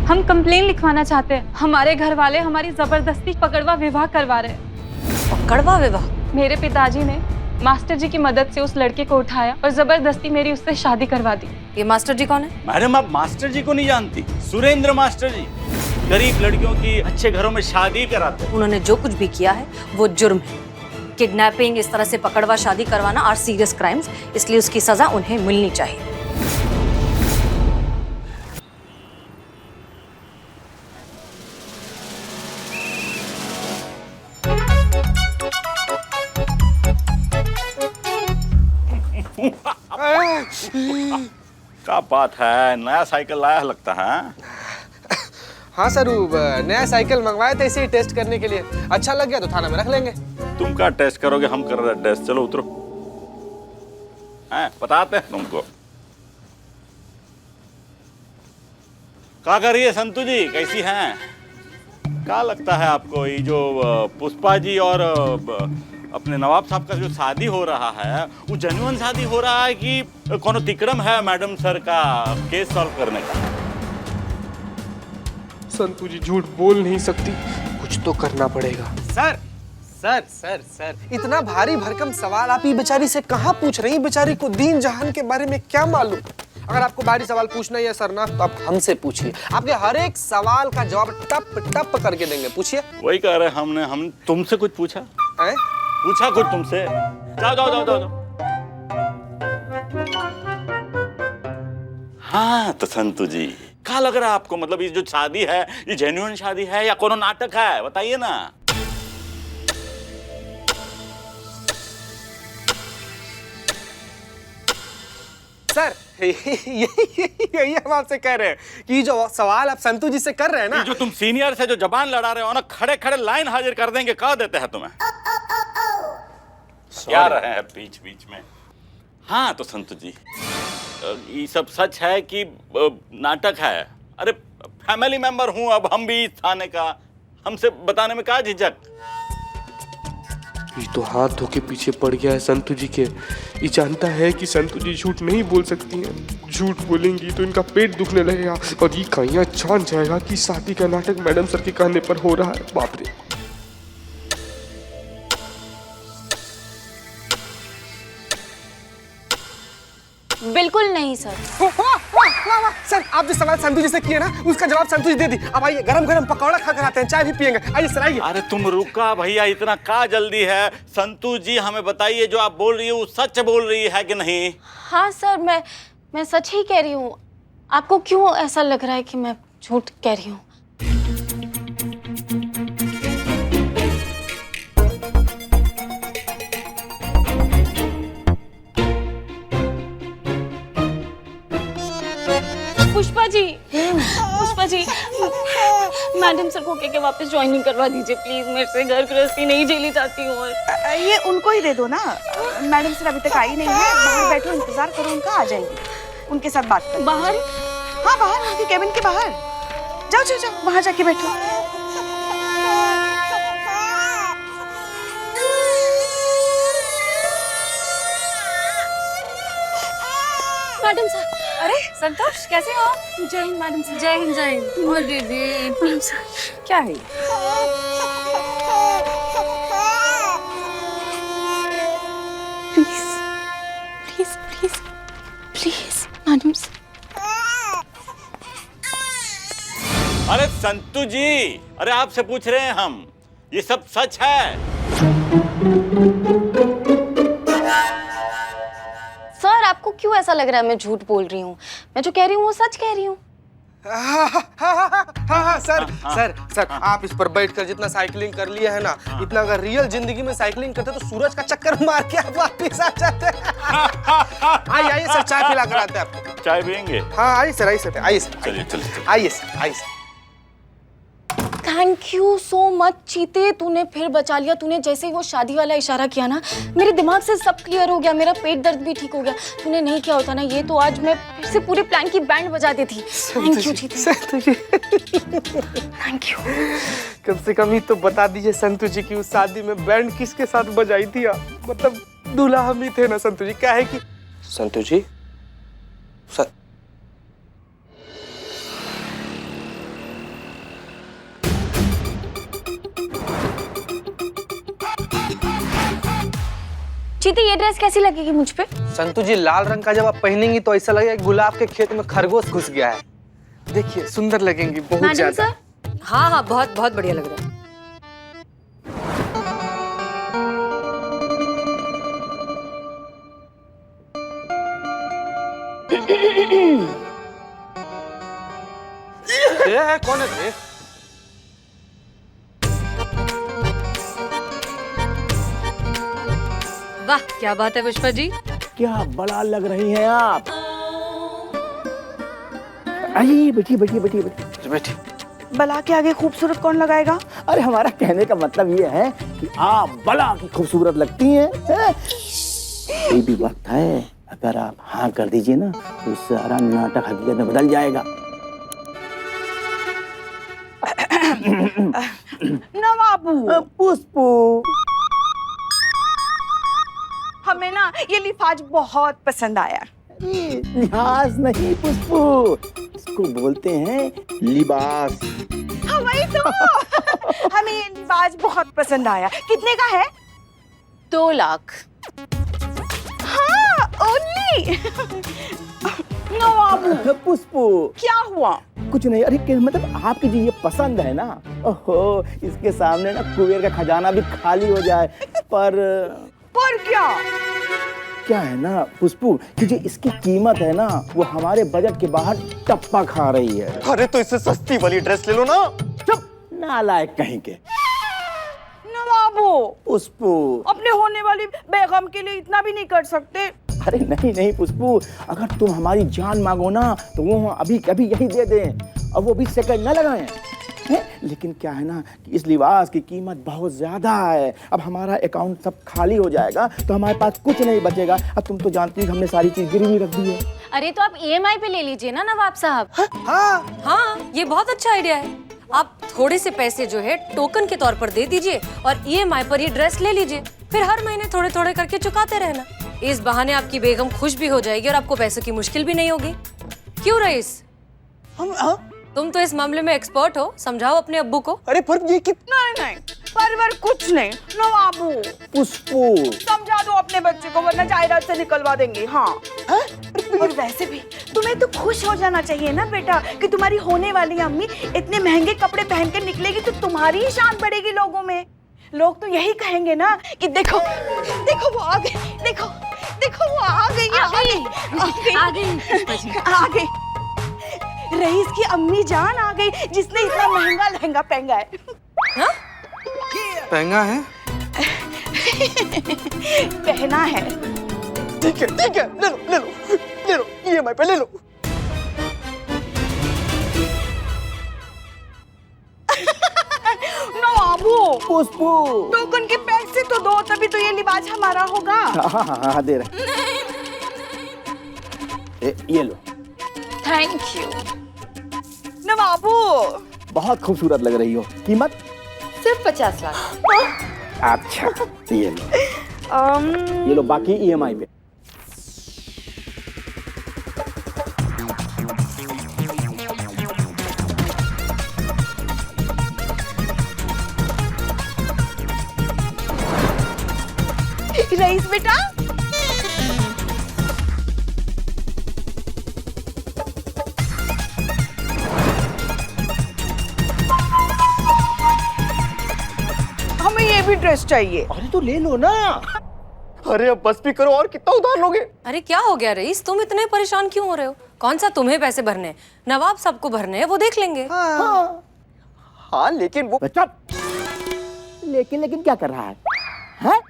हम कंप्लेन लिखवाना चाहते हैं। हमारे घर वाले हमारी जबरदस्ती पकड़वा विवाह करवा रहे हैं। पकड़वा विवाह? मेरे पिताजी ने मास्टर जी की मदद से उस लड़के को उठाया और जबरदस्ती मेरी उससे शादी करवा दी। ये मास्टर जी कौन है? मैडम आप मास्टर जी को नहीं जानती? सुरेंद्र मास्टर जी गरीब लड़कियों की अच्छे घरों में शादी कराते हैं। उन्होंने जो कुछ भी किया है वो जुर्म है। किडनैपिंग, इस तरह से पकड़वा शादी करवाना आर सीरियस क्राइम्स, इसलिए उसकी सजा उन्हें मिलनी चाहिए। क्या बात है, नया साइकिल लाया लगता है। हाँ सर, नया साइकिल मंगवाए थे इसे टेस्ट करने के लिए। अच्छा लग गया तो थाना में रख लेंगे। तुम क्या टेस्ट करोगे, हम कर रहे हैं टेस्ट। चलो उतरो, हैं बताते हैं तुमको। क्या कर रही है संतू जी, कैसी हैं? क्या लगता है आपको ये जो पुष्पा जी और अपने नवाब साहब का जो शादी हो रहा है वो जेन्युइन शादी हो रहा है कि कोनो तिकड़म है मैडम सर का केस सॉल्व करने का? संतू जी झूठ बोल नहीं सकती, कुछ तो करना पड़ेगा। सर सर सर सर इतना भारी भरकम सवाल आप ये बेचारी से कहाँ पूछ रही हैं? बेचारी को दीन जहान के बारे में क्या मालूम? अगर आपको भारी सवाल पूछना ही है सर ना, तो आप हमसे पूछिए। आपके हर एक सवाल का जवाब टप टप करके देंगे। पूछिए। वही कह रहे हम तुमसे कुछ पूछा हैं? पूछा कुछ तुमसे? जाओ जाओ जाओ जाओ, जाओ। हाँ तो संतू जी क्या लग रहा है आपको, मतलब ये जो शादी है ये जेन्युइन शादी है या कोनो नाटक है? बताइए ना। सर यही हम आपसे कह रहे हैं कि जो सवाल आप संतू जी से कर रहे हैं ना, जो तुम सीनियर से जो जबान लड़ा रहे हो ना, खड़े खड़े लाइन हाजिर कर देंगे, कह देते हैं तुम्हें। क्या रहे हैं बीच बीच में। हाँ तो संतू जी ये सब सच है कि नाटक है? अरे फैमिली मेंबर हूं अब हम भी थाने का, हमसे बताने में क्या झिझक? ये तो हाथ धो के पीछे पड़ गया है संतू जी के। ये जानता है कि संतू जी झूठ नहीं बोल सकती हैं। झूठ बोलेंगी तो इनका पेट दुखने लगेगा और ये कहीं जान जाएगा कि शादी का नाटक मैडम सर के कहने पर हो रहा है। बाप रे। बिल्कुल नहीं सर। सर आप जो सवाल संतू जी से किए ना, उसका जवाब संतू जी दे दी। अब आइए गरम गरम पकौड़ा खा कर आते हैं, चाय भी पियेंगे। आइए सर आइए। अरे तुम रुका भैया, इतना का जल्दी है? संतू जी हमें बताइए जो आप बोल रही हो सच बोल रही है कि नहीं? हाँ सर, मैं सच ही कह रही हूँ। आपको क्यों ऐसा लग रहा है कि मैं झूठ कह रही हूँ? पुष्पा जी मैडम सर को कह के वापस ज्वाइनिंग करवा दीजिए प्लीज। मेरे से घर गृहस्थी नहीं झेली जाती हूँ। और ये उनको ही दे दो ना। मैडम सर अभी तक आई नहीं है, बाहर बैठो, इंतजार करो उनका, आ जाएंगे। उनके साथ बात करो। बाहर? हाँ बाहर, उनके केबिन के बाहर। जाओ जाओ जाओ, वहां जाके बैठो। Madam sir. अरे संतोष, कैसे हो? जय हिंद मैडम सर। जय हिंद जय हिंद। और दीदी मैडम सर क्या है? Please madam sir. अरे संतू जी, अरे आपसे पूछ रहे हैं हम, ये सब सच है? सर आपको क्यों ऐसा लग रहा है मैं झूठ बोल रही हूँ? मैं जो कह रही हूँ वो सच कह रही हूँ। हाँ सर आप इस पर बैठकर जितना साइकिलिंग कर लिया है ना, इतना अगर रियल जिंदगी में साइकिलिंग करते तो सूरज का चक्कर मार के आप वापिस आ जाते। आइए सर, चाय पिला कर आते हैं आपको। चाय पियेंगे? हाँ आइए सर, आइए सर, आइए सर। चलिए चलिए आइए सर, आइए sir. Thank you so much चीते, तूने फिर बचा लिया। तूने जैसे ही वो शादी वाला इशारा किया ना, मेरे दिमाग से सब क्लियर हो गया, मेरा पेट दर्द भी ठीक हो गया। तूने नहीं किया होता ना ये, तो आज मैं फिर से पूरे प्लान की बैंड बजा देती। थैंक यू चीते। Thank you. कम से कम ही तो बता दीजिए संतू जी की उस शादी में बैंड किसके साथ बजाई थी आप? मतलब दूल्हा हम ही थे ना संतू जी। क्या है कि संतू जी चीते ये ड्रेस कैसी लगेगी मुझ पे? संतु जी, लाल रंग का जब आप पहनेंगी तो ऐसा लगेगा गुलाब के खेत में खरगोश घुस गया है। देखिए सुंदर लगेंगी बहुत मैडम ज्यादा। सर, हाँ हाँ, बहुत बहुत बढ़िया लग रहा है। कौन है? वाह, क्या बात है पुष्पा जी। क्या बड़ा लग रही हैं आप। आइए बैठिए बैठिए बैठिए बैठिए। बैठी। बला के आगे खूबसूरत कौन लगाएगा? अरे हमारा कहने का मतलब ये है कि आप बला की खूबसूरत लगती हैं। ये भी वक्त है, अगर आप हाँ कर दीजिए ना तो सारा नाटक हकीकत में बदल जाएगा। नवाबू, पुष्पू, हमें ना ये लिफाज बहुत पसंद आया। लिहाज नहीं पुष्पू, इसको बोलते हैं लिबास। हाँ वही तो। हमें ये लिबाज बहुत पसंद आया। कितने का है? 2 लाख। हाँ ओनली। नवाबू, पुष्पू, क्या हुआ? कुछ नहीं। अरे मतलब आपकी जो ये पसंद है ना, ओहो, इसके सामने ना कुबेर का खजाना भी खाली हो जाए। पर क्या है ना पुष्पू, कि जो इसकी कीमत है ना वो हमारे बजट के बाहर टप्पा खा रही है। अरे तो इससे सस्ती वाली ड्रेस ले लो ना। चुप, नालायक कहीं के। नवाबू, पुष्पू, अपने होने वाली बेगम के लिए इतना भी नहीं कर सकते? अरे नहीं नहीं पुष्पू, अगर तुम हमारी जान मांगो ना तो वो अभी कभी यही दे दें और वो भी सेकंड न लगाएं। लेकिन क्या है ना कि इस लिबास की कीमत बहुत ज्यादा है। अब हमारा अकाउंट सब खाली हो जाएगा तो हमारे पास कुछ नहीं बचेगा। अब तुम तो जानती हो हमने सारी चीज गिरवी रख दी है। अरे तो आप EMI पे ले लीजिए ना नवाब साहब। हाँ हाँ, ये बहुत अच्छा आइडिया है। आप थोड़े से पैसे जो है टोकन के तौर पर दे दीजिए और EMI पर ये ड्रेस ले लीजिए। फिर हर महीने थोड़े थोड़े करके चुकाते रहना। इस बहाने आपकी बेगम खुश भी हो जाएगी और आपको पैसों की मुश्किल भी नहीं होगी। क्यों रईस? तुम तो इस मामले में एक्सपर्ट हो, समझाओ अपने अब्बू को। अरे पर ये कितना नहीं, परवर कुछ नहीं। नवाबू, पुष्पू, समझा दो अपने बच्चे को वरना जायदाद से निकलवा देंगे। हाँ और वैसे भी तुम्हें तो खुश हो जाना चाहिए ना बेटा कि तुम्हारी होने वाली अम्मी इतने महंगे कपड़े पहन कर निकलेगी तो तुम्हारी ही शान बढ़ेगी लोगों में। लोग तो यही कहेंगे ना कि देखो देखो वो आ गई, देखो देखो वो आ गई। रईस की अम्मी जान आ गई जिसने इतना महंगा लहंगा पहना है। हाँ? महंगा है? पहना है। ठीक है ले लो EMI पे ले लो। नवाबू, पुष्पू, टोकन के पैसे तो दो तभी तो ये लिबास हमारा होगा। हाँ दे रहे। ये लो। Thank you. नवाबू, बहुत खूबसूरत लग रही हो। कीमत सिर्फ 50 लाख। अच्छा, ये लो बाकी EMI पे। रईस बेटा, हमें ये भी ड्रेस चाहिए। अरे तो ले लो ना। अरे अब बस भी करो, और कितना उधार लोगे? अरे क्या हो गया रईस, तुम इतने परेशान क्यों हो रहे हो? कौन सा तुम्हें पैसे भरने हैं? नवाब सबको भरने हैं, वो देख लेंगे। हाँ लेकिन वो लेकिन क्या कर रहा है? हैं?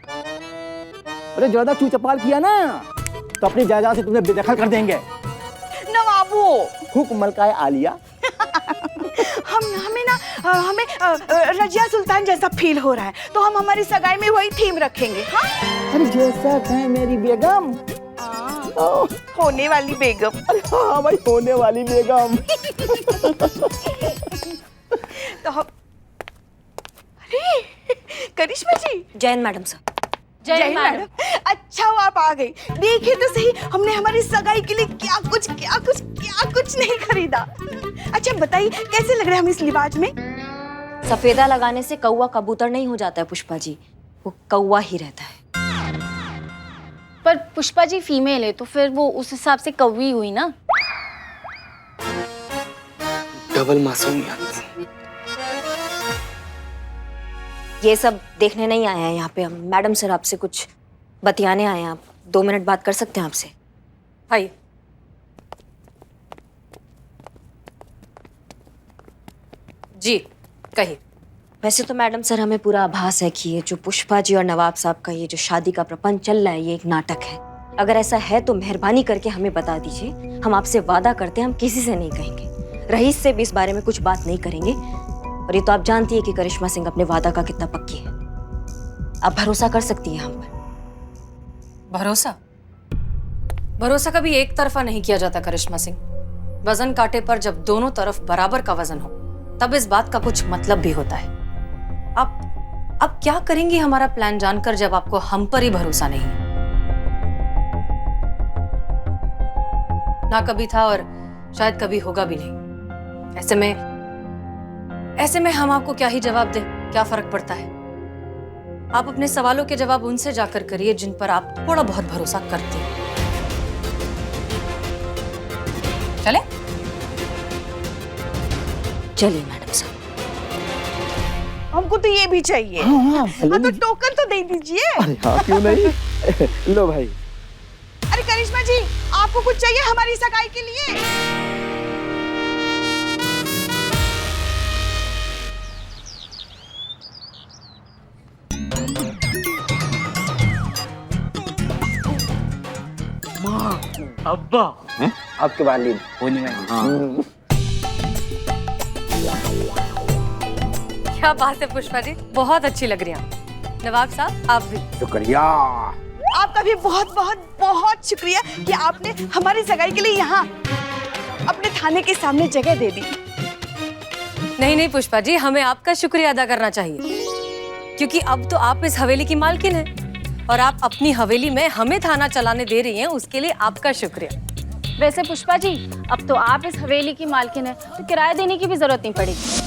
अरे ज्यादा चू चपाल किया ना तो अपनी जायदाद से तुम्हें बेदखल कर देंगे। नवाबू, हुक्म मलकाए आलिया। हमें रजिया सुल्तान जैसा फील हो रहा है तो हम हमारी सगाई में वही थीम रखेंगे। हाँ? अरे जैसा कहे मेरी बेगम। होने वाली बेगम। अरे हाँ भाई, होने वाली बेगम। तो हम अरे करिश्मा जी। Jain madam sir. जय मैडम। अच्छा हुआ आप आ गई। देखिए तो सही, हमने हमारी सगाई के लिए क्या कुछ नहीं खरीदा। अच्छा बताइए कैसे लग रहे हैं हम इस लिबाज में? सफेदा लगाने से कौवा कबूतर नहीं हो जाता है पुष्पा जी, वो कौवा ही रहता है। पर पुष्पा जी फीमेल है तो फिर वो उस हिसाब से कौवी हुई ना। डबल मासूमियत। ये सब देखने नहीं आए हैं यहाँ पे हम। मैडम सर आपसे कुछ बतियाने आए हैं। आप 2 मिनट बात कर सकते हैं आपसे? आइए। जी कहिए। वैसे तो मैडम सर हमें पूरा आभास है कि ये जो पुष्पा जी और नवाब साहब का ये जो शादी का प्रपंच चल रहा है ये एक नाटक है। अगर ऐसा है तो मेहरबानी करके हमें बता दीजिए। हम आपसे वादा करते हैं हम किसी से नहीं कहेंगे, रईस से भी इस बारे में कुछ बात नहीं करेंगे। और ये तो आप जानती है कि करिश्मा सिंह अपने वादा का कितना पक्की है। आप भरोसा कर सकती हैं हम पर। भरोसा कभी एक तरफा नहीं किया जाता करिश्मा सिंह। वजन कांटे पर जब दोनों तरफ बराबर का वजन हो तब इस बात का कुछ मतलब भी होता है। आप क्या करेंगी हमारा प्लान जानकर जब आपको हम पर ही भरोसा नहीं है? ना कभी था और शायद कभी होगा भी नहीं। ऐसे में हम आपको क्या ही जवाब दें, क्या फर्क पड़ता है? आप अपने सवालों के जवाब उनसे जाकर करिए जिन पर आप थोड़ा बहुत भरोसा करते हैं। चले? चलिए मैडम साहब। हमको तो ये भी चाहिए। हाँ, हाँ तो टोकन तो दे दीजिए। अरे हाँ क्यों नहीं। लो भाई। अरे करिश्मा जी आपको कुछ चाहिए हमारी सगाई के लिए? अब्बा आपके वालिद होने वाली। क्या बात है पुष्पा जी, बहुत अच्छी लग रही हैं। नवाब साहब आप भी। शुक्रिया। आपका भी बहुत बहुत बहुत शुक्रिया कि आपने हमारी सगाई के लिए यहाँ अपने थाने के सामने जगह दे दी। नहीं पुष्पा जी, हमें आपका शुक्रिया अदा करना चाहिए क्योंकि अब तो आप इस हवेली की मालकिन हैं और आप अपनी हवेली में हमें थाना चलाने दे रही हैं। उसके लिए आपका शुक्रिया। वैसे पुष्पा जी अब तो आप इस हवेली की मालकिन है तो किराया देने की भी जरूरत नहीं पड़ेगी।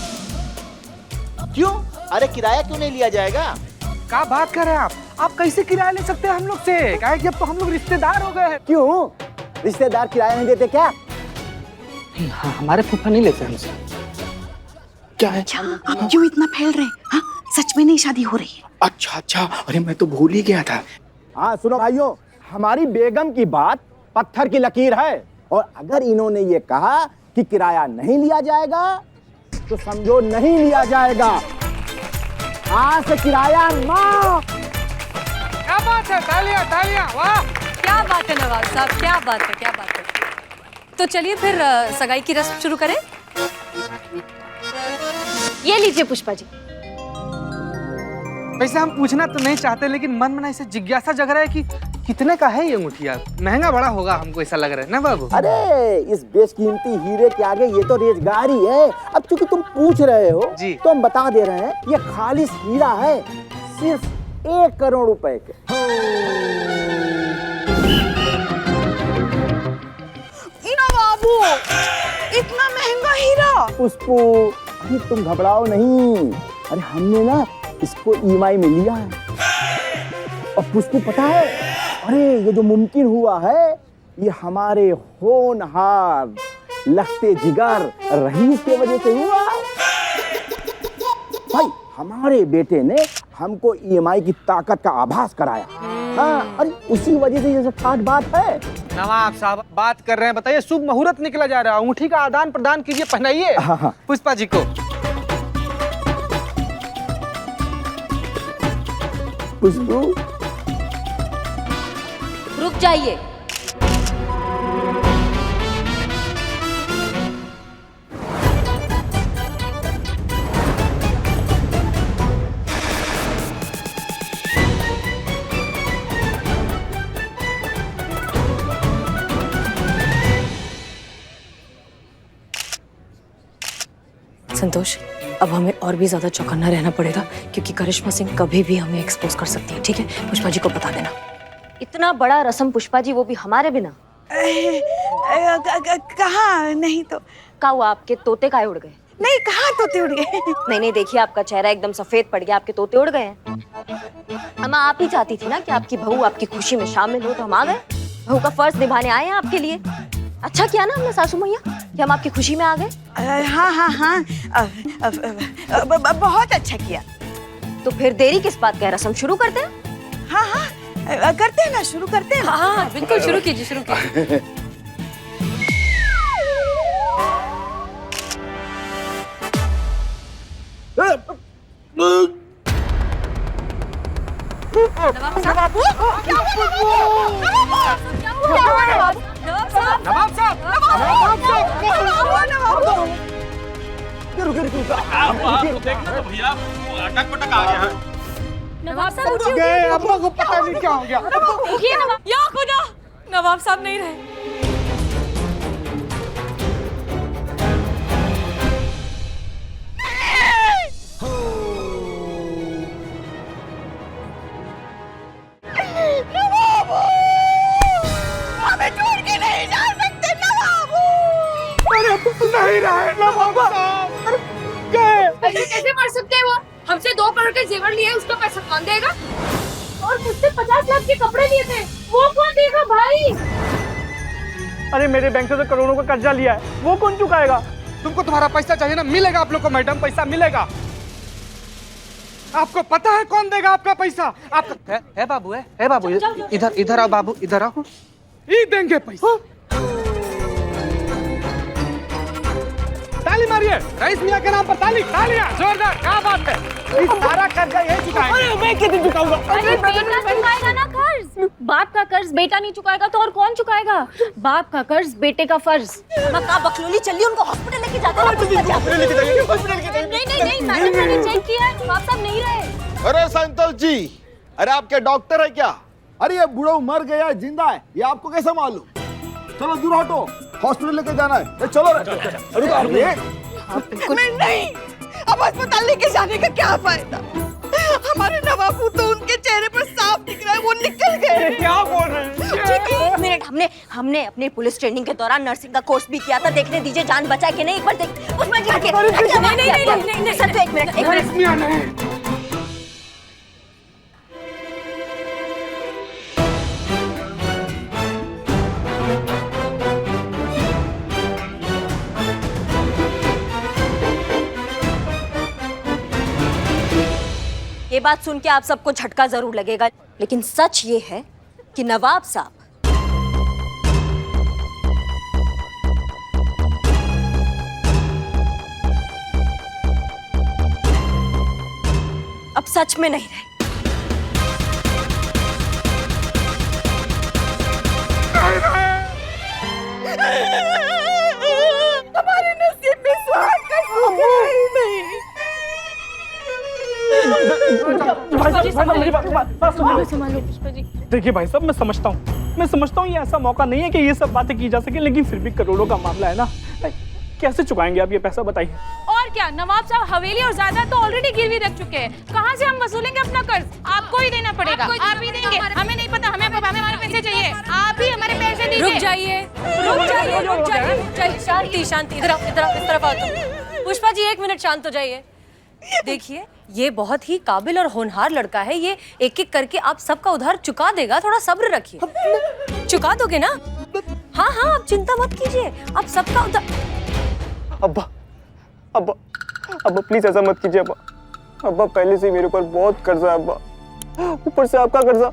क्यों? अरे किराया क्यों नहीं लिया जाएगा? क्या बात कर रहे हैं आप कैसे किराया ले सकते हैं हम लोग से? क्या है कि अब तो हम लोग रिश्तेदार हो गए हैं। क्यों रिश्तेदार किराया नहीं देते क्या? हाँ, हमारे फूफा नहीं लेते हमसे। क्या है? आप क्यों इतना फैल रहे हैं? हाँ सच में नहीं शादी हो रही है? अच्छा अरे मैं तो भूल ही गया था। हाँ सुनो भाइयों, हमारी बेगम की बात पत्थर की लकीर है और अगर इन्होंने ये कहा कि किराया नहीं लिया जाएगा तो समझो नहीं लिया जाएगा। आज से किराया माफ। क्या बात है? तालियां वाह। क्या बात है नवाब साहब, क्या बात है। तो चलिए फिर सगाई की रस्म शुरू करें। ये लीजिए पुष्पा जी। वैसे हम पूछना तो नहीं चाहते लेकिन मन में ऐसे जिज्ञासा जग रहा है कि कितने का है ये अंगूठिया? महंगा बड़ा होगा हमको ऐसा लग रहा है ना बाबू? अरे इस बेशकीमती हीरे के आगे ये तो रेजगारी है। अब चूंकि तुम पूछ रहे हो जी। तो हम बता दे रहे हैं ये खालिस हीरा है, सिर्फ 1 करोड़ रुपए के। ना बाबू इतना महंगा हीरा? पुष्पू अरे तुम घबराओ नहीं। अरे हमने ना इसको ईएमआई में लिया है। और पुष्पू पता है, अरे ये जो मुमकिन हुआ है ये हमारे होनहार लगते जिगर रईस की वजह से हुआ। भाई हमारे बेटे ने हमको ईएमआई की ताकत का आभास कराया। हाँ अरे उसी वजह से ये सब ठाट बात है। नवाब साहब बात कर रहे हैं, बताइए शुभ मुहूर्त निकला जा रहा है, अंगूठी का आदान प्रदान कीजिए, पहनाइए पुष्पा जी को। पुष्पू रुक जाइए। संतोष, अब हमें और भी ज्यादा चौकन्ना रहना पड़ेगा क्योंकि करिश्मा सिंह कभी भी हमें एक्सपोज कर सकती है। ठीक है, पुष्पा जी को बता देना। इतना बड़ा रस्म पुष्पा जी, वो भी हमारे बिना। कहाँ? नहीं तो का हुआ, आपके तोते काहे उड़ गए? नहीं, कहाँ तोते उड़ गए? नहीं देखिए, आपका चेहरा एकदम सफेद पड़ गया, आपके तोते उड़ गए हैं। अम्मा आप ही चाहती थी ना कि आपकी बहू आपकी खुशी में शामिल हो, तो हम आ गए। बहू का फर्ज निभाने आए हैं आपके लिए। अच्छा किया ना हमने सासू मैया कि हम आपकी खुशी में आ गए। हाँ हाँ हाँ, बहुत अच्छा किया। तो फिर देरी किस बात का, रस्म शुरू करते हैं? हाँ हाँ, करते हैं ना, शुरू करते हैं। हाँ बिल्कुल, शुरू कीजिए, शुरू कीजिए। नवाब साहब उठिए, अब्बा को पता नहीं क्या हो गया। उठिए नवाब। या खुदा, नवाब साहब नहीं रहे। हमें छोड़ के नहीं जा सकते नवाबू। नहीं रहे नवाब साहब, गए। ऐसे कैसे मर सकते हैं वो? हमसे 2 करोड़ के जेवर लिए, उसका पैसा कौन देगा? और मुझसे 50 लाख के कपड़े लिए थे, वो कौन देगा भाई? अरे मेरे बैंक से तो करोड़ों का कर्जा लिया है, वो कौन चुकाएगा? तुमको तुम्हारा पैसा चाहिए ना, मिलेगा आप लोग को मैडम, पैसा मिलेगा। आपको पता है कौन देगा आपका पैसा? आपका है बाबू, है बाबू, इधर इधर आओ बाबू, इधर आओ। ये देंगे पैसा। ताली मारिए रईस मियां के नाम पर, ताली, तालियां जोरदार, क्या बात है। ये सारा कर्जा यही चुकाएंगे। अरे मैं कितने चुकाऊंगा? अरे बेटा चुकाएगा ना कर्ज। बाप का कर्ज बेटा नहीं चुकाएगा तो और कौन चुकाएगा? बाप का कर्ज बेटे का फर्ज। मक्का बकलोली चलिए, उनको हॉस्पिटल लेके जाते हैं। नहीं मैडम, मैंने चेक किया है, नवाब साहब नहीं रहे। अरे संतोष जी, अरे आपके डॉक्टर है क्या? अरे ये बूढ़ा मर गया है जिंदा है, ये आपको कैसे मालूम? चलो दूर हटो, हॉस्पिटल लेके जाना है। चलो मैं नहीं, अब अस्पताल लेके जाने का क्या फायदा? हमारे नवाबू तो उनके चेहरे पर साफ दिख रहा है, वो निकल गए। क्या बोल रहे हैं? एक मिनट, हमने अपने पुलिस ट्रेनिंग के दौरान नर्सिंग का कोर्स भी किया था। देखने दीजिए जान बचा कि नहीं, एक बार देख। उसमें क्या किया? नहीं, सर एक मिनट। ये बात सुन के आप सबको झटका जरूर लगेगा, लेकिन सच ये है कि नवाब साहब अब सच में नहीं रहे। हमारे नसीब में सुहाग का सुख ही नहीं। देखिए भाई साहब, मैं समझता हूँ ये ऐसा मौका नहीं है कि ये सब बातें की जा सके, लेकिन फिर भी करोड़ों का मामला है ना, कैसे चुकाएंगे आप ये पैसा, बताइए। और क्या, नवाब साहब हवेली और जायदाद तो ऑलरेडी गिरवी रख चुके हैं। कहाँ से हम वसूलेंगे अपना कर्ज? आपको ही देना पड़ेगा। आप ही देंगे, हमें नहीं पता, हमें हमारे पैसे चाहिए। आप ही हमारे पैसे दीजिए। रुक जाइए। शांति, इधर आओ, इस तरफ आओ तुम। पुष्पा जी 1 मिनट शांत हो जाइए। देखिए, ये बहुत ही काबिल और होनहार लड़का है, ये एक एक करके आप सबका उधार चुका देगा, थोड़ा सब्र रखिए। चुका दोगे ना? हाँ, आप चिंता मत कीजिए, आप सबका उधार। अब्बा प्लीज ऐसा मत कीजिए अब्बा, पहले से मेरे ऊपर बहुत कर्जा है अब्बा, ऊपर से आपका कर्जा।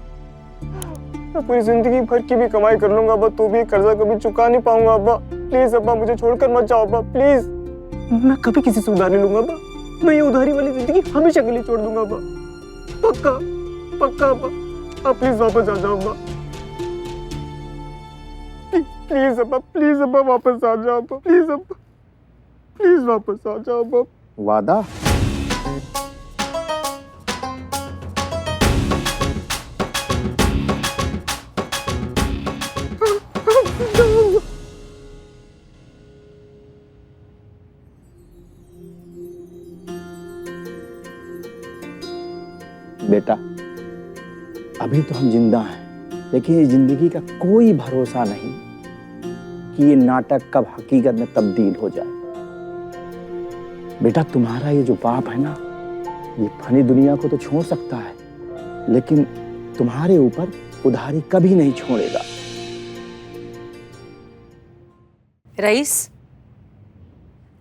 मैं पूरी जिंदगी भर की भी कमाई कर लूंगा अब्बा, तो भी कर्जा कभी चुका नहीं पाऊंगा अब्बा। प्लीज अब्बा, मुझे छोड़कर मत जाओ अब्बा, प्लीज। मैं कभी किसी से उधार नहीं लूंगा अब्बा, मैं ये उधारी वाली जिंदगी हमेशा के लिए छोड़ दूंगा अब्बा, पक्का अब्बा। आप प्लीज वापस आ जाओ अब्बा, प्लीज अब्बा वापस आ जाओ अब्बा, प्लीज वापस आ जाओ अब्बा। वादा? बेटा, अभी तो हम जिंदा हैं, लेकिन ये जिंदगी का कोई भरोसा नहीं कि ये नाटक कब हकीकत में तब्दील हो जाए। बेटा, तुम्हारा ये जो बाप है ना, ये फनी दुनिया को तो छोड़ सकता है, लेकिन तुम्हारे ऊपर उधारी कभी नहीं छोड़ेगा। रईस,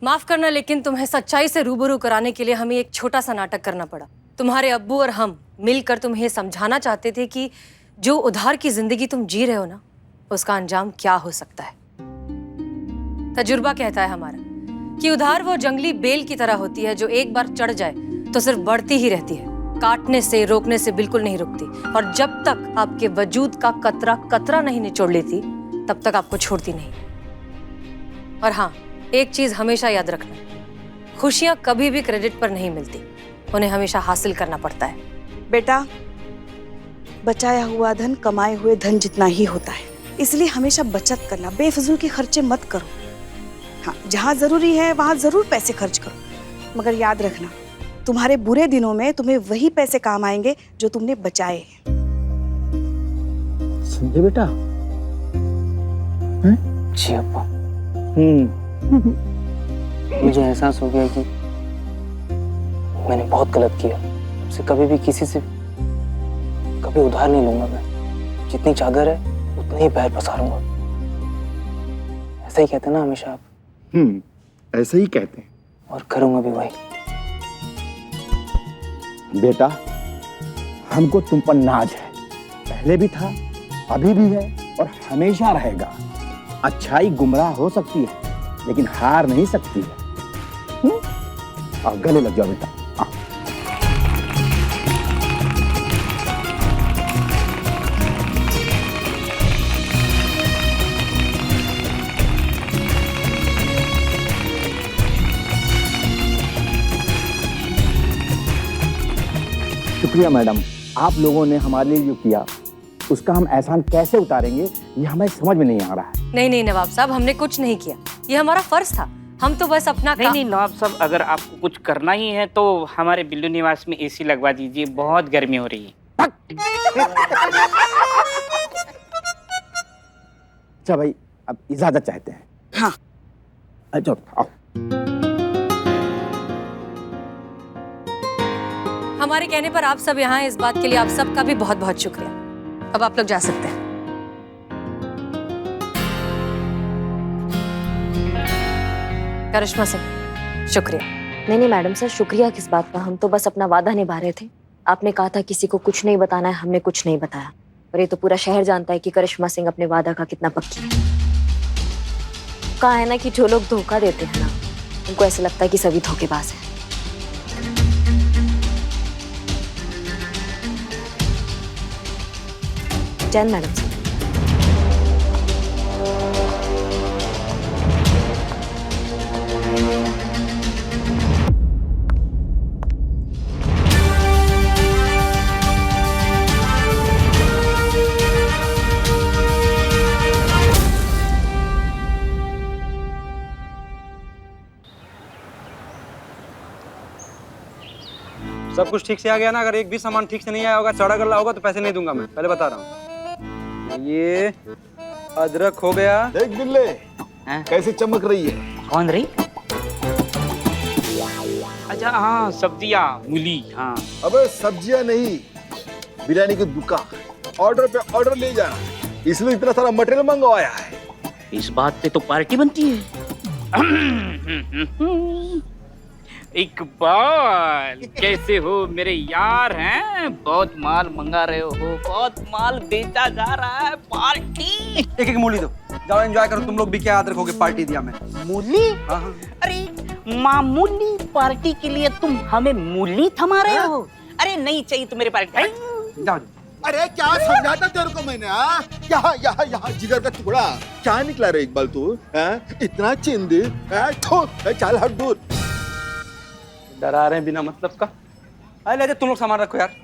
माफ करना, लेकिन तुम्हें सच्चाई से रूबरू कराने के लिए हमें एक छोटा सा नाटक करना पड़ा। तुम्हारे अब्बू और हम मिलकर तुम्हें ये समझाना चाहते थे कि जो उधार की जिंदगी तुम जी रहे हो ना, उसका अंजाम क्या हो सकता है। तजुर्बा कहता है हमारा कि उधार वो जंगली बेल की तरह होती है जो एक बार चढ़ जाए तो सिर्फ बढ़ती ही रहती है, काटने से रोकने से बिल्कुल नहीं रुकती, और जब तक आपके वजूद का कतरा कतरा नहीं निचोड़ लेती तब तक आपको छोड़ती नहीं। और हाँ, एक चीज हमेशा याद रखना, खुशियां कभी भी क्रेडिट पर नहीं मिलती, उन्हें हमेशा हासिल करना पड़ता है। बेटा, बचाया हुआ धन कमाए हुए धन जितना ही होता है, इसलिए हमेशा बचत करना, बेफजूल के खर्चे मत करो। हाँ, जहाँ जरूरी है वहाँ जरूर पैसे खर्च करो, मगर याद रखना तुम्हारे बुरे दिनों में तुम्हें वही पैसे काम आएंगे जो तुमने बचाए हैं। समझे बेटा? जी अब्बा, मुझे एहसास हो गया कि मैंने बहुत गलत किया। से कभी भी किसी से कभी उधार नहीं लूंगा मैं। जितनी चादर है उतने ही पैर पसारूंगा। ऐसा ही कहते हैं ना हमेशा आप? ऐसे ही कहते हैं। और करूंगा भी वही। बेटा, हमको तुम पर नाज है, पहले भी था, अभी भी है और हमेशा रहेगा। अच्छाई गुमराह हो सकती है लेकिन हार नहीं सकती है। अब गले लग जाओ बेटा। शुक्रिया मैडम, आप लोगों ने हमारे लिए जो किया उसका हम एहसान कैसे उतारेंगे ये हमें समझ में नहीं आ रहा है। नहीं नहीं नवाब साहब, हमने कुछ नहीं किया, ये हमारा फर्ज था। हम तो बस अपना नहीं नवाब साहब, अगर आपको कुछ करना ही है तो हमारे बिल्लू निवास में एसी लगवा दीजिए, बहुत गर्मी हो रही है। अच्छा भाई, अब इजाजत चाहते हैं। हाँ। अच्छा आओ। हमारे कहने पर आप सब यहाँ हैं, इस बात के लिए आप सबका भी बहुत बहुत शुक्रिया। अब आप लोग जा सकते हैं। करिश्मा सिंह, शुक्रिया। नहीं मैडम सर, शुक्रिया किस बात का, हम तो बस अपना वादा निभा रहे थे। आपने कहा था किसी को कुछ नहीं बताना है, हमने कुछ नहीं बताया, और ये तो पूरा शहर जानता है कि करिश्मा सिंह अपने वादा का कितना पक्की है। कहा है ना कि जो लोग धोखा देते हैं ना, उनको ऐसा लगता है कि सभी धोखेबाज हैं। Jain madam sir. सब कुछ ठीक से आ गया ना? अगर एक भी सामान ठीक से नहीं आया होगा, चढ़ा गला होगा तो पैसे नहीं दूंगा मैं, पहले बता रहा हूँ। ये अदरक हो गया। देख बिल्ले, कैसे चमक रही है। कौन रही? अच्छा हाँ, सब्जियाँ, मूली। हाँ अबे सब्जियाँ नहीं, बिरयानी की दुकान। ऑर्डर पे ऑर्डर ले जा, इसलिए इतना सारा मटेरियल मंगवाया है। इस बात पे तो पार्टी बनती है। इकबाल, कैसे हो मेरे यार? हैं, बहुत माल मंगा रहे हो, बहुत माल बेचा जा रहा है। पार्टी एक एक मूली दो, जाओ एंजॉय करो। तुम लोग भी क्या याद रखोगे, पार्टी दिया मैं। मूली? हाँ हाँ। अरे मामूली पार्टी के लिए तुम हमें मूली थमा रहे हो? अरे नहीं चाहिए तो मेरे पार्टी। जाओ। अरे क्या समझाता तेरे को मैंने? यहाँ जिगर का टुकड़ा क्या निकला रे इकबाल तू? इतना चिंदी, चल हट दूर। डरा रहे हैं बिना मतलब का। अरे ले तुम लोग सामान रखो यार।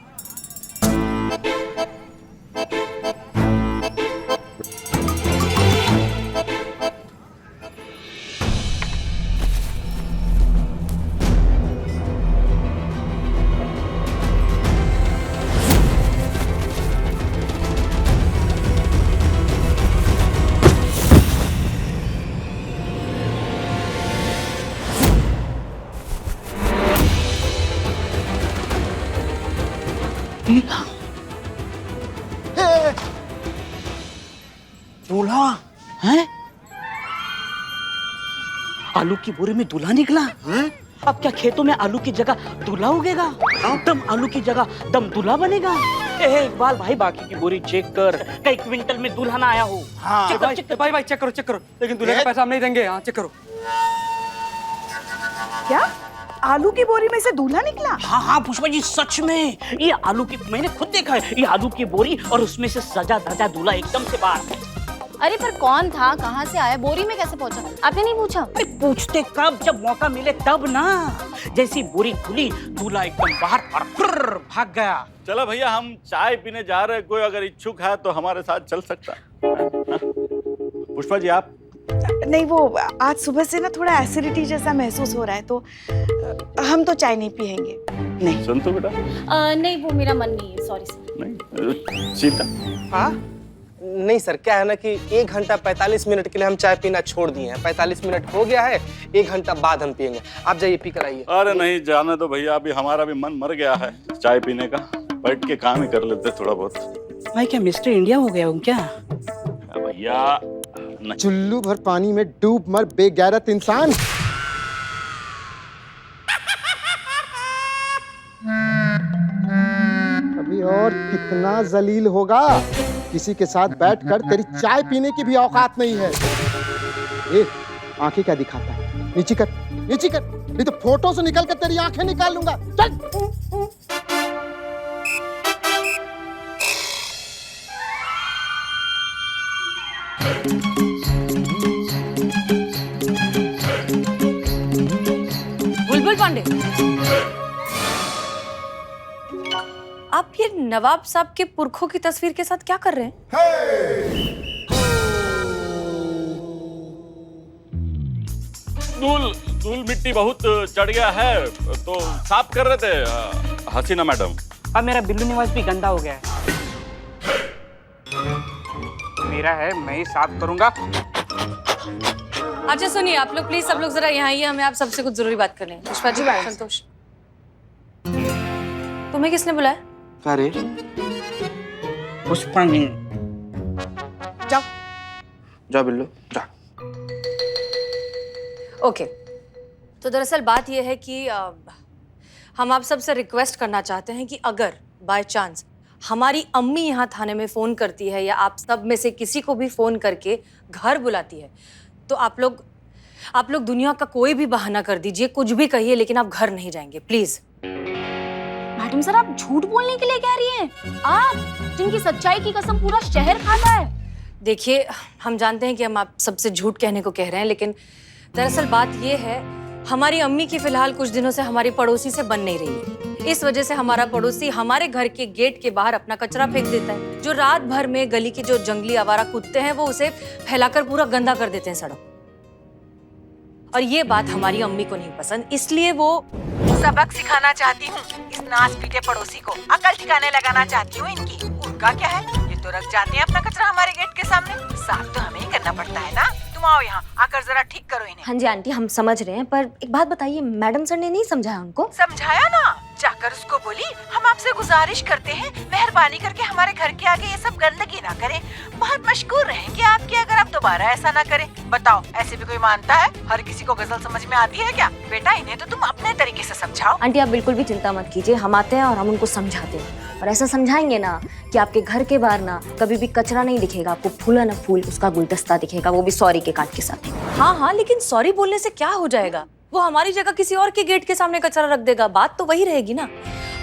दूल्हा हैं? आलू की बोरी में दूल्हा निकला हैं? अब क्या खेतों में आलू की जगह दूल्हा उगेगा? दम आलू की जगह दम दूल्हा बनेगा? इकबाल भाई बाकी की बोरी चेक कर, कई क्विंटल में दूल्हा ना आया हो। हाँ चेक कर, चेक कर। भाई चेक करो लेकिन दूल्हे का पैसा हम नहीं देंगे। हाँ चेक करो। क्या आलू की बोरी में से दूल्हा निकला? हाँ पुष्पा जी सच में, ये आलू की, मैंने खुद देखा है, ये आलू की बोरी और उसमें से सजा धजा दूल्हा एकदम से बाहर। अरे पर कौन था, कहाँ से आया, बोरी में कैसे पहुंचा? आपने नहीं पूछा? अरे पूछते कब, जब मौका मिले तब ना। जैसी बोरी खुली दूल्हा एकदम बाहर और भाग गया। चलो भैया हम चाय पीने जा रहे हैं, कोई अगर इच्छुक है तो हमारे साथ चल सकता है। पुष्पा जी आप? नहीं, वो आज सुबह से ना थोड़ा एसिडिटी जैसा महसूस हो रहा है, तो हम तो चाय नहीं पियेंगे। नहीं सुन तो बेटा। नहीं, वो मेरा मन नहीं है, सॉरी सर। नहीं सीता। हाँ नहीं सर, क्या है ना कि 1 घंटा 45 मिनट के लिए हम चाय पीना छोड़ दिए हैं। 45 मिनट हो गया है, 1 घंटा बाद हम पियेंगे। आप जाइए पी कर आइए। अरे नहीं जाने दो भैया, अभी हमारा भी मन मर गया है चाय पीने का। बैठ के काम ही कर लेते थोड़ा बहुत। मैं क्या मिस्टर इंडिया हो गया हूँ क्या? भैया चुल्लू भर पानी में डूब मर बेगैरत इंसान। अभी और कितना जलील होगा, किसी के साथ बैठकर तेरी चाय पीने की भी औकात नहीं है। ए, आंखें क्या दिखाता है? नीचे कर, नीचे कर, नहीं तो फोटो से निकल कर तेरी आंखें निकाल लूंगा। चल। बुलबुल पांडे, आप ये नवाब साहब के पुरखों की तस्वीर के साथ क्या कर रहे हैं? धूल मिट्टी बहुत चढ़ गया है तो साफ कर रहे थे हसीना मैडम। अब मेरा बिल्लू निवास भी गंदा हो गया है। मेरा है, मैं ही साफ करूंगा। अच्छा सुनिए, आप लोग प्लीज सब लोग जरा यहाँ आइए, हमें आप सबसे कुछ जरूरी बात करनी है। पुष्पा जी, संतोष, तुम्हें किसने बुलाया? अरे पुष्पा जी, जाओ जाओ बिल्लू जा। ओके, तो दरअसल बात यह है कि हम आप सबसे रिक्वेस्ट करना चाहते हैं कि अगर बाय चांस हमारी अम्मी यहाँ थाने में फ़ोन करती है या आप सब में से किसी को भी फ़ोन करके घर बुलाती है, तो आप लोग दुनिया का कोई भी बहाना कर दीजिए, कुछ भी कहिए, लेकिन आप घर नहीं जाएंगे प्लीज़। मैडम सर, आप झूठ बोलने के लिए कह रही हैं? आप जिनकी सच्चाई की कसम पूरा शहर खाता है। देखिए, हम जानते हैं कि हम आप सबसे झूठ कहने को कह रहे हैं, लेकिन दरअसल बात ये है, हमारी अम्मी की फिलहाल कुछ दिनों से हमारी पड़ोसी से बन नहीं रही है। इस वजह से हमारा पड़ोसी हमारे घर के गेट के बाहर अपना कचरा फेंक देता है, जो रात भर में गली के जो जंगली आवारा कुत्ते हैं वो उसे फैलाकर पूरा गंदा कर देते हैं सड़क। और ये बात हमारी अम्मी को नहीं पसंद, इसलिए वो सबक सिखाना चाहती हूँ इस नाच पीटे पड़ोसी को, अकल ठिकाने लगाना चाहती हूँ इनकी। उनका क्या है, ये तो रख जाते हैं अपना कचरा हमारे गेट के सामने, साफ तो हमें ही करना पड़ता है ना। तुम आओ यहाँ आकर जरा ठीक करो इन्हें। हाँ जी आंटी, हम समझ रहे हैं, पर एक बात बताइए, मैडम सर ने नहीं समझाया उनको? समझाया ना, जाकर उसको बोली हम आपसे गुजारिश करते हैं मेहरबानी करके हमारे घर के आगे ये सब गंदगी ना करें, बहुत मशकूर रहेंगे आपके अगर आप दोबारा ऐसा ना करें। बताओ, ऐसे भी कोई मानता है? हर किसी को गजल समझ में आती है क्या? बेटा इन्हें तो तुम अपने तरीके से समझाओ। आंटी आप बिल्कुल भी चिंता मत कीजिए, हम आते हैं और हम उनको समझाते हैं, और ऐसा समझाएंगे ना कि आपके घर के बाहर ना कभी भी कचरा नहीं दिखेगा, आपको फूला ना फूल उसका गुलदस्ता दिखेगा, वो भी सॉरी के कार्ड के साथ। हाँ, लेकिन सॉरी बोलने से क्या हो जाएगा? वो हमारी जगह किसी और के गेट के सामने कचरा रख देगा, बात तो वही रहेगी ना।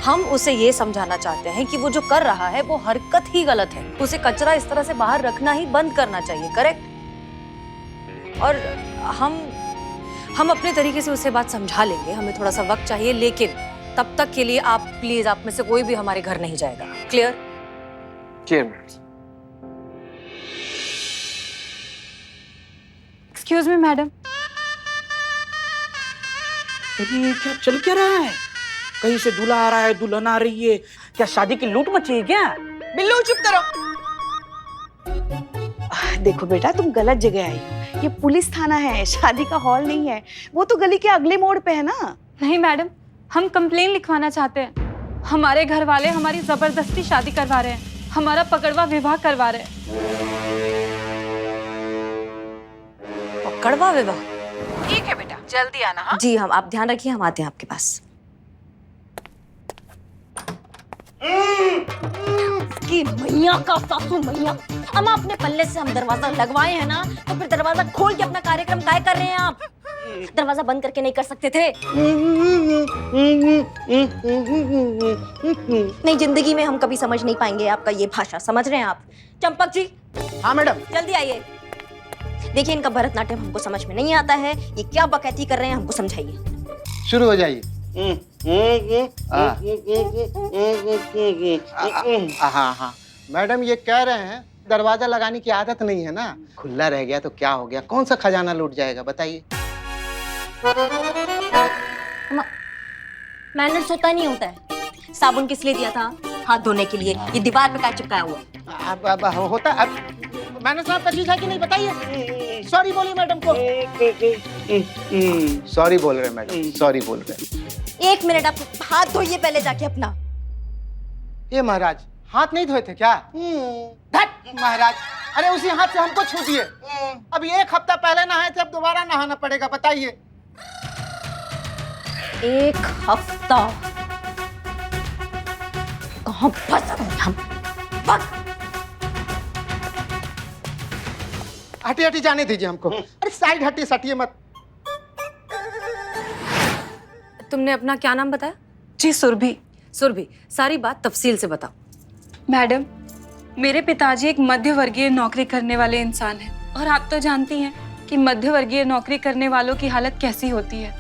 हम उसे ये समझाना चाहते हैं कि वो जो कर रहा है वो हरकत ही गलत है, उसे कचरा इस तरह से बाहर रखना ही बंद करना चाहिए, करेक्ट? और हम अपने तरीके से उसे बात समझा लेंगे, हमें थोड़ा सा वक्त चाहिए, लेकिन तब तक के लिए आप प्लीज, आप में से कोई भी हमारे घर नहीं जाएगा। Clear? Clear. Excuse me madam. अरे क्या चल क्या रहा है? कहीं से दूल्हा आ रहा है, दुल्हन आ रही है, क्या शादी की लूट मची है क्या? बिल्लू चुप करो। देखो बेटा, तुम गलत जगह आई हो, ये पुलिस थाना है, शादी का हॉल नहीं है। वो तो गली के अगले मोड़ पे है ना। नहीं मैडम, हम कंप्लेन लिखवाना चाहते हैं। हमारे घर वाले हमारी जबरदस्ती शादी करवा रहे हैं, हमारा पकड़वा विवाह करवा रहे हैं। पकड़वा विवाह? ठीक है बेटा, जल्दी आना। हाँ जी हम, आप ध्यान रखिए, हम आते हैं आपके पास। कि मैया का सासू मैया, हम अपने पल्ले से हम दरवाजा लगवाए हैं ना, तो फिर दरवाजा खोल के अपना कार्यक्रम काय कर रहे हैं आप? दरवाजा बंद करके नहीं कर सकते थे? नहीं, जिंदगी में हम कभी समझ नहीं पाएंगे आपका ये भाषा, समझ रहे हैं आप? चंपक जी। हाँ मैडम। जल्दी आइए। देखिए, इनका भरतनाट्यम हमको समझ में नहीं आता है, ये क्या बकैती कर रहे हैं, हमको समझाइए। शुरू हो जाइए। हाँ हाँ मैडम, ये कह रहे हैं दरवाजा लगाने की आदत नहीं है ना, खुला रह गया तो क्या हो गया, कौन सा खजाना लूट जाएगा बताइए। मैनर्स होता नहीं होता है। साबुन किस लिए दिया था? हाथ धोने के लिए। ये दीवार पे क्या चिपकाया हुआ? अब होता अब मैंने साहब का चीज है कि नहीं बताइए। सॉरी बोलिए मैडम को। सॉरी बोल रहे मैडम, सॉरी बोल रहे। एक मिनट, आप हाथ धोइए पहले जाके अपना। ये महाराज हाथ नहीं धोए थे क्या? धत महाराज, अरे उसी हाथ से हमको छू दिए। अभी 1 हफ्ता पहले नहाए थे, अब दोबारा नहाना पड़ेगा बताइए। 1 हफ्ता कहाँ फंस गए हम? हटी हटी जाने दीजिए हमको। अरे साइड हटिए, सटिए मत। तुमने अपना क्या नाम बताया? जी सुरभि। सुरभि, सारी बात तफसील से बताओ। मैडम, मेरे पिताजी एक मध्य वर्गीय नौकरी करने वाले इंसान हैं और आप तो जानती हैं कि मध्य वर्गीय नौकरी करने वालों की हालत कैसी होती है।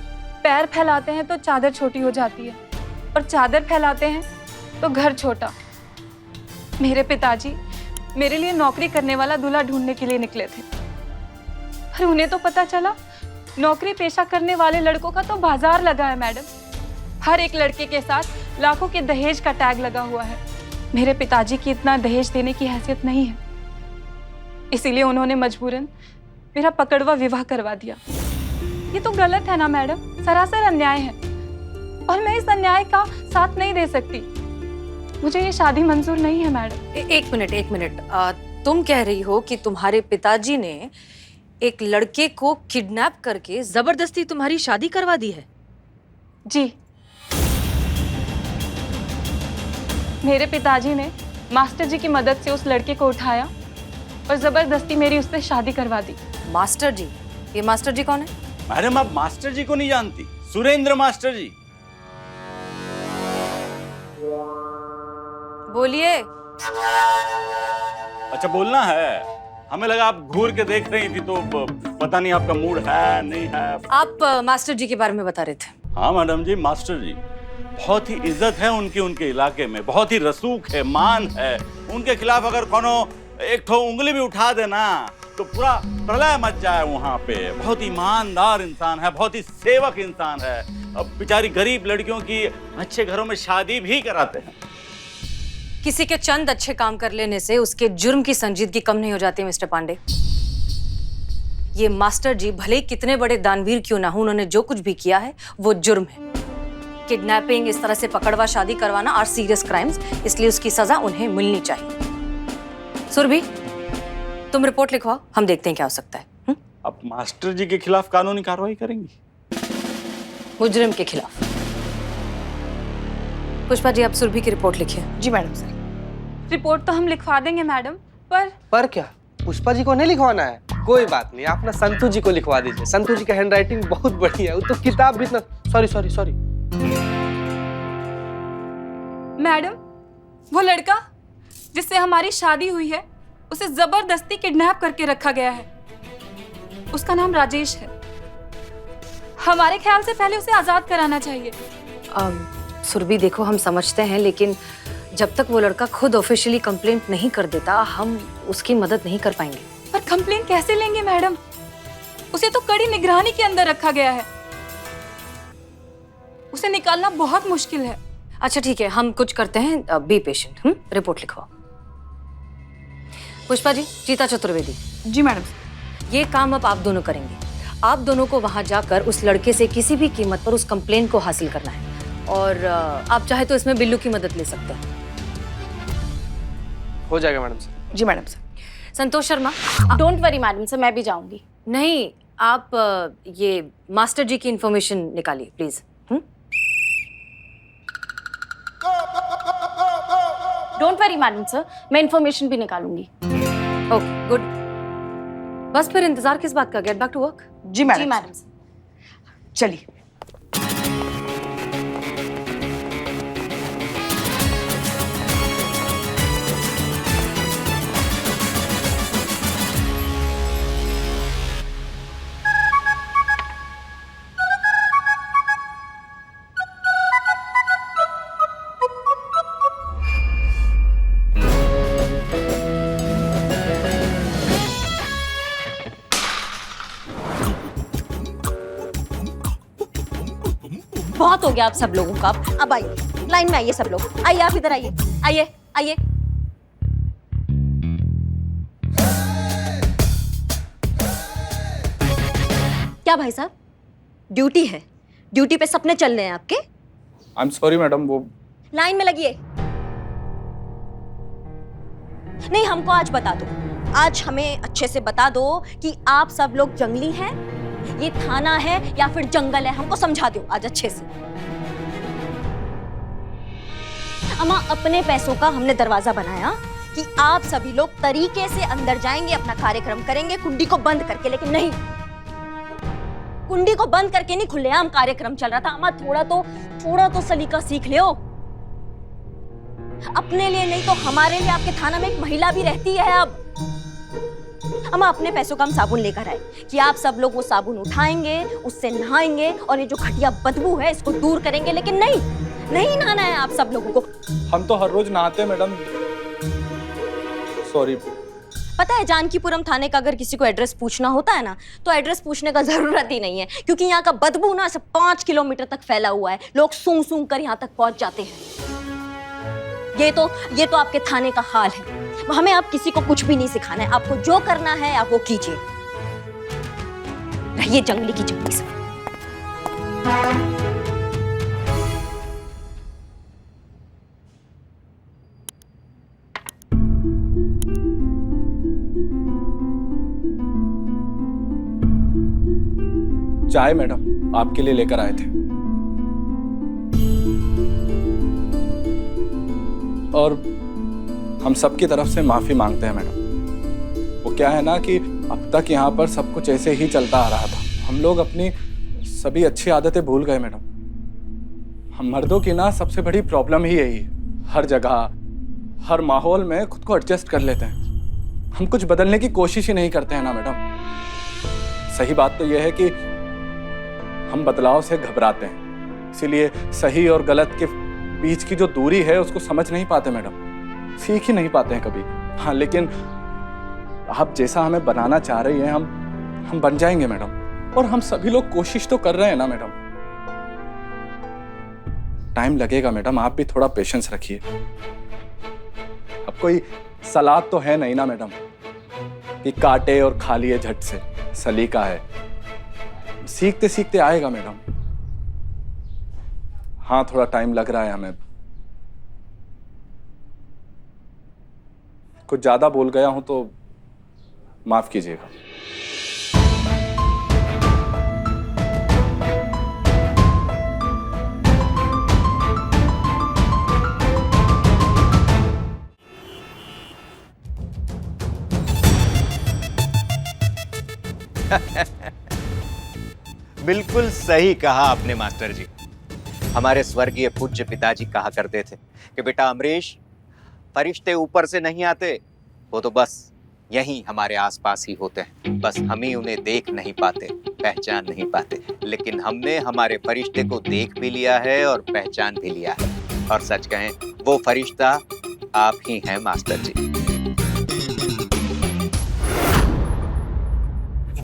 पैर फैलाते हैं तो चादर छोटी हो जाती है और चादर फैलाते हैं तो घर छोटा। मेरे पिताजी मेरे लिए नौकरी करने वाला दूल्हा ढूंढने के लिए निकले थे, पर उन्हें तो पता चला नौकरी पेशा करने वाले लड़कों का तो बाजार लगा है मैडम। हर एक लड़के के साथ लाखों के दहेज का टैग लगा हुआ है। मेरे पिताजी की इतना दहेज देने की हैसियत नहीं है, इसीलिए उन्होंने मजबूरन मेरा पकड़वा विवाह करवा दिया। ये तो गलत है ना मैडम, सरासर अन्याय है और मैं इस अन्याय का साथ नहीं दे सकती। मुझे ये शादी मंजूर नहीं है मैडम। एक मिनट, तुम कह रही हो कि तुम्हारे पिताजी ने एक लड़के को किडनैप करके जबरदस्ती तुम्हारी शादी करवा दी है? जी, मेरे पिताजी ने मास्टर जी की मदद से उस लड़के को उठाया और जबरदस्ती मेरी उससे शादी करवा दी। मास्टर जी? ये मास्टर जी कौन है? मैडम, आप मास्टर जी को नहीं जानती? सुरेंद्र मास्टर जी। बोलिए। अच्छा, बोलना है? हमें लगा आप घूर के देख रही थी तो पता नहीं आपका मूड है नहीं है। आप मास्टर जी के बारे में बता रहे थे। हाँ मैडम जी, मास्टर जी बहुत ही इज्जत है उनके इलाके में, बहुत ही रसूख है, मान है। उनके खिलाफ अगर कोनो एक ठो उंगली भी उठा देना तो पूरा प्रलय मच जाए वहाँ पे। बहुत ईमानदार इंसान है, बहुत ही सेवक इंसान है। अब बेचारी गरीब लड़कियों की अच्छे घरों में शादी भी कराते हैं। किसी के चंद अच्छे काम कर लेने से उसके जुर्म की संजीदगी कम नहीं हो जाती मिस्टर पांडे। ये मास्टर जी भले कितने बड़े दानवीर क्यों ना हो, उन्होंने जो कुछ भी किया है वो जुर्म है। किडनैपिंग, इस तरह से पकड़वा शादी करवाना आर सीरियस क्राइम्स, इसलिए उसकी सजा उन्हें मिलनी चाहिए। सुरभि, तुम रिपोर्ट लिखवाओ, हम देखते हैं क्या हो सकता है। अब मास्टर जी के खिलाफ कानूनी कार्रवाई करेंगी? मुजरिम के खिलाफ। पुष्पा जी, आप सुरभि की रिपोर्ट लिखिए। जी मैडम सर। रिपोर्ट तो हम लिखवा देंगे मैडम, पर क्या पुष्पा जी को नहीं लिखवाना है? कोई बात नहीं, आप ना संतू जी को लिखवा दीजिए। संतू जी का हैंडराइटिंग बहुत बढ़िया है, वो तो किताब भी इतना। सॉरी मैडम, वो लड़का जिससे हमारी शादी हुई है उसे जबरदस्ती किडनैप करके रखा गया है। उसका नाम राजेश है। हमारे ख्याल से पहले उसे आजाद कराना चाहिए। सुरभि देखो, हम समझते हैं, लेकिन जब तक वो लड़का खुद ऑफिशियली कंप्लेंट नहीं कर देता हम उसकी मदद नहीं कर पाएंगे। पर कंप्लेंट कैसे लेंगे मैडम? उसे तो कड़ी निगरानी के अंदर रखा गया है, उसे निकालना बहुत मुश्किल है। अच्छा ठीक है, हम कुछ करते हैं, be patient. Report लिखवाओ। Pushpa ji, चीता चतुर्वेदी। जी मैडम। ये काम अब आप दोनों करेंगे। आप दोनों को वहां जाकर उस लड़के से किसी भी कीमत पर उस कंप्लेंट को हासिल करना है, और आप चाहे तो इसमें बिल्लू की मदद ले सकते हैं। हो जाएगा मैडम सर। जी madam sir. Santosh Sharma. Don't worry madam sir, मैं भी जाऊंगी। नहीं, आप ये मास्टर जी की इंफॉर्मेशन निकालिए please. Don't worry madam sir, मैं इन्फॉर्मेशन भी निकालूंगी। Okay good. बस फिर इंतजार किस बात का, गेट बैक टू वर्क। जी मैडम। जी मैडम सर। चलिए। बहुत हो गया आप सब लोगों का। अब आइए, लाइन में आइए सब लोग। आइए, आप इधर आइए, आइए आइए। क्या भाई साहब, ड्यूटी है, ड्यूटी पे सपने चल रहे हैं आपके? आई एम सॉरी मैडम, वो लाइन में लगिए। नहीं, हमको आज बता दो, आज हमें अच्छे से बता दो कि आप सब लोग जंगली हैं, ये थाना है या फिर जंगल है, हमको समझा दो आज अच्छे से। अम्मा, अपने पैसों का हमने दरवाजा बनाया कि आप सभी लोग तरीके से अंदर जाएंगे, अपना कार्यक्रम करेंगे, कुंडी को बंद करके, लेकिन नहीं, कुंडी को बंद करके नहीं, खुलेआम कार्यक्रम चल रहा था। अम्मा, थोड़ा तो सलीका सीख लो। अपने लिए नहीं तो हमारे लिए आपके थाना में एक महिला भी रहती है। अब अम्मा, अपने पैसों का हम साबुन लेकर आए कि आप सब लोग वो साबुन उठाएंगे, उससे नहाएंगे और ये जो घटिया बदबू है इसको दूर करेंगे, लेकिन नहीं नहाना है आप सब लोगों को। हम तो हर रोज नहाते हैं मैडम, सॉरी। पता है, जानकीपुरम थाने का अगर किसी को एड्रेस पूछना होता है ना, तो एड्रेस पूछने का जरूरत ही नहीं है, क्योंकि यहाँ का बदबू ना सब 5 किलोमीटर तक फैला हुआ है। लोग सूंघ कर यहाँ तक पहुंच जाते हैं। ये तो आपके थाने का हाल है। हमें आप किसी को कुछ भी नहीं सिखाना है, आपको जो करना है आप वो कीजिए। रहिए जंगली की जंगली से। चाय मैडम आपके लिए लेकर आए थे, और हम सबकी तरफ से माफी मांगते हैं मैडम। वो क्या है ना कि अब तक यहाँ पर सब कुछ ऐसे ही चलता आ रहा था, हम लोग अपनी सभी अच्छी आदतें भूल गए मैडम। हम मर्दों की ना सबसे बड़ी प्रॉब्लम ही यही है, हर जगह हर माहौल में खुद को एडजस्ट कर लेते हैं, हम कुछ बदलने की कोशिश ही नहीं करते हैं ना मैडम। सही बात तो यह है कि हम बदलाव से घबराते हैं, इसीलिए सही और गलत के बीच की जो दूरी है उसको समझ नहीं पाते मैडम, सीख ही नहीं पाते हैं कभी। हाँ, लेकिन आप जैसा हमें बनाना चाह रही हैं हम बन जाएंगे मैडम, और हम सभी लोग कोशिश तो कर रहे हैं ना मैडम। टाइम लगेगा मैडम, आप भी थोड़ा पेशेंस रखिए। अब कोई सलाद तो है नहीं ना मैडम कि काटे और खा लिए झट से, सलीका है, सीखते सीखते आएगा मैडम। हाँ, थोड़ा टाइम लग रहा है हमें। कुछ ज्यादा बोल गया हूं तो माफ कीजिएगा। बिल्कुल सही कहा आपने मास्टर जी। हमारे स्वर्गीय पूज्य पिताजी कहा करते थे कि बेटा अमरीश, फरिश्ते ऊपर से नहीं आते, वो तो बस यहीं हमारे आसपास ही होते हैं, बस हम ही उन्हें देख नहीं पाते, पहचान नहीं पाते। लेकिन हमने हमारे फरिश्ते को देख भी लिया है और पहचान भी लिया है, और सच कहें वो फरिश्ता आप ही हैं मास्टर जी।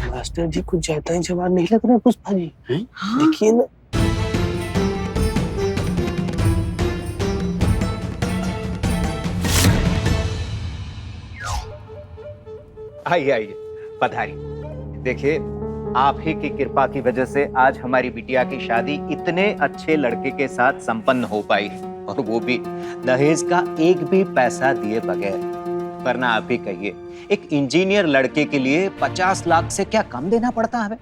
मास्टर जी कुछ ज्यादा ही जवान नहीं लग रहा पुष्पा जी? देखिए ना। आइए आइए, पधारिए। देखिए, आप ही की कृपा की वजह से आज हमारी बिटिया की शादी इतने अच्छे लड़के के साथ संपन्न हो पाई, और वो भी दहेज का एक भी पैसा दिए बगैर। वरना आप ही कहिए, एक इंजीनियर लड़के के लिए 50 लाख से क्या कम देना पड़ता है हमें?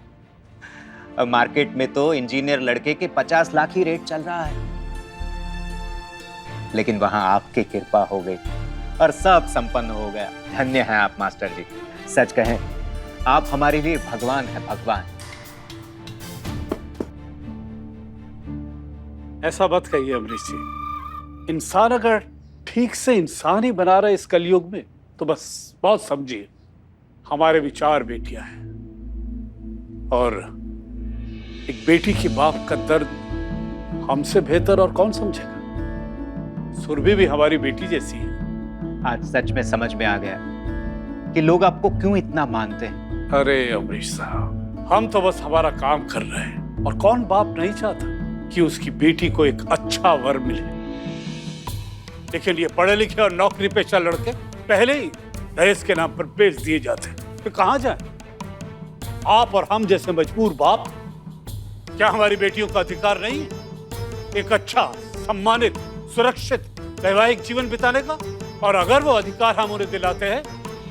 अब मार्केट में तो इंजीनियर लड़के के 50 लाख ही रेट चल रहा है, लेकिन वहां आपकी कृपा हो गई और सब संपन्न हो गया। धन्य हैं आप मास्टर जी। सच कहें, आप हमारे लिए भगवान हैं, भगवान। ऐसा मत कहिए अमरीश जी। इंसान अगर ठीक से इंसान ही बना रहा है इस कलयुग में, तो बस बहुत समझिए, हमारे भी 4 बेटियां हैं और एक बेटी की बाप का दर्द हमसे बेहतर और कौन समझेगा। सुरभि भी हमारी बेटी जैसी है। आज सच में समझ में आ गया कि लोग आपको क्यों इतना मानते हैं। अरे अमरीश साहब, हम तो बस हमारा काम कर रहे हैं, और कौन बाप नहीं चाहता कि उसकी बेटी को एक अच्छा वर मिले। लेकिन ये पढ़े लिखे और नौकरी पेशा लड़के पहले ही दहेज के नाम पर बेच दिए जाते हैं, तो कहां जाएं? आप और हम जैसे मजबूर बाप, क्या हमारी बेटियों का अधिकार नहीं है एक अच्छा, सम्मानित, सुरक्षित वैवाहिक जीवन बिताने का? और अगर वो अधिकार हम उन्हें दिलाते हैं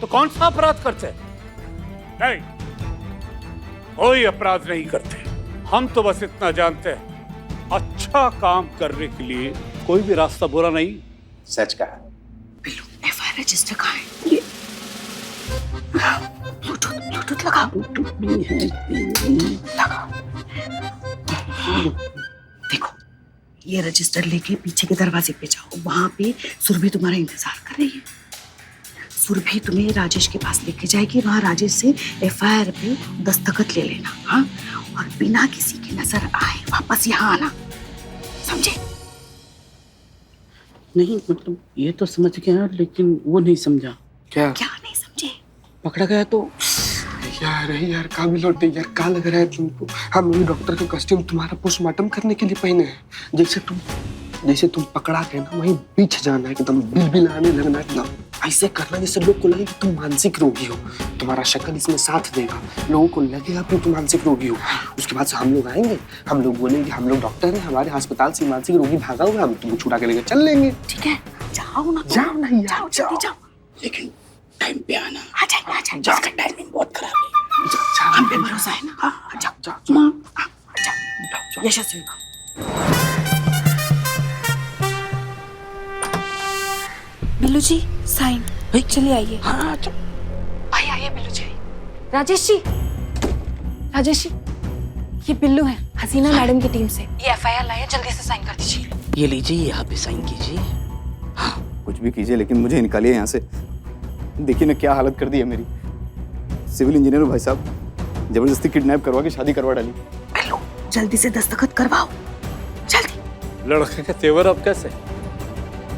तो कौन सा अपराध करते हैं? नहीं, कोई अपराध नहीं करते। हम तो बस इतना जानते हैं, अच्छा काम करने के लिए कोई भी रास्ता बुरा नहीं। सच कहा। एफआईआर रजिस्टर कहाँ है? ये ब्लूटूथ लगा। ब्लूटूथ भी है, लगा। देखो, ये रजिस्टर लेके पीछे के दरवाजे पे जाओ, वहां पे सुरभि तुम्हारा इंतजार कर रही है। सुरभि तुम्हें राजेश के पास लेके जाएगी, वहां राजेश से एफआईआर पे दस्तखत ले लेना, हाँ? और बिना किसी की नजर आए वापस यहाँ आना, समझे? नहीं, मतलब ये तो समझ गया, लेकिन वो नहीं समझा। क्या नहीं समझे? पकड़ा गया तो यार का भी लौटे यार, का लग रहा है तुमको? हम भी डॉक्टर का कॉस्ट्यूम तुम्हारा पोस्टमार्टम करने के लिए पहने हैं। जैसे तुम पकड़ा गए ना, वहीं पीछे जाना है, एकदम बिल आने लगना है, एकदम ऐसे करना जैसे लोग को लगे कि तुम मानसिक रोगी हो। तुम्हारा शक्ल इसमें साथ देगा, लोगों को लगेगा कि तुम मानसिक रोगी हो। उसके बाद से हम लोग आएंगे, हम लोग बोलेंगे हम लोग डॉक्टर हैं, हमारे अस्पताल से मानसिक रोगी भागा हुआ, हम तुमको छुड़ा के लेकर चल लेंगे। ठीक है, जाओ ना, जाओ ना यार, जाओ जल्दी जाओ। लेकिन टाइम पे आना। आ जाएंगे। इसका टाइमिंग बहुत खराब है। हम पे भरोसा है ना? हाँ, जाओ। यशस्वी बिल्लू जी, साइन। चलिए आइए। हाँ, आइए बिल्लू जी। राजेश जी, ये बिल्लू है, हसीना मैडम की टीम से। ये एफआईआर लाए, जल्दी से साइन कर दीजिए। ये लीजिए, यहाँ पे साइन कीजिए। कुछ भी कीजिए, लेकिन मुझे निकालिए यहाँ से। देखिए ना क्या हालत कर दी है मेरी। सिविल इंजीनियर हूँ भाई साहब, जबरदस्ती किडनैप करवा के शादी करवा डाली। बिल्लू, जल्दी से दस्तखत करवाओ, जल्दी। लड़के के तेवर अब कैसे?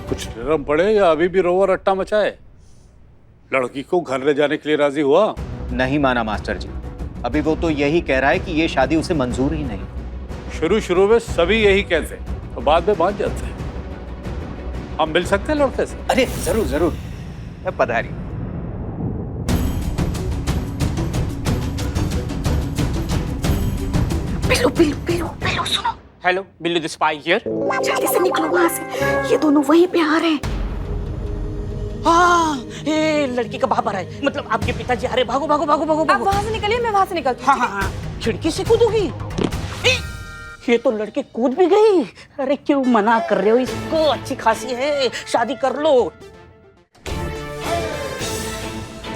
कुछ नरम पड़े या अभी भी रोवर रट्टा मचाए? लड़की को घर ले जाने के लिए राजी हुआ? नहीं माना मास्टर जी। अभी वो तो यही कह रहा है कि ये शादी उसे मंजूर ही नहीं। शुरू में सभी यही कहते हैं, तो बाद में मान जाते हैं। हम मिल सकते हैं लड़के से? अरे जरूर पधारी। बिल्लू सुनो। Hello, Billu the spy here. जल्दी से निकलो वहां से, ये दोनों वहीं पे आ रहे हैं। हाँ, ये लड़की का बाप आ रहा है, मतलब आपके पिताजी आ रहे। भागो। आप वहां से निकलिए, मैं वहां से निकलती हूँ। हाँ, खिड़की से कूदोगी? ये तो लड़के कूद भी गई। अरे क्यों मना कर रहे हो इसको? अच्छी खासी है, शादी कर लो।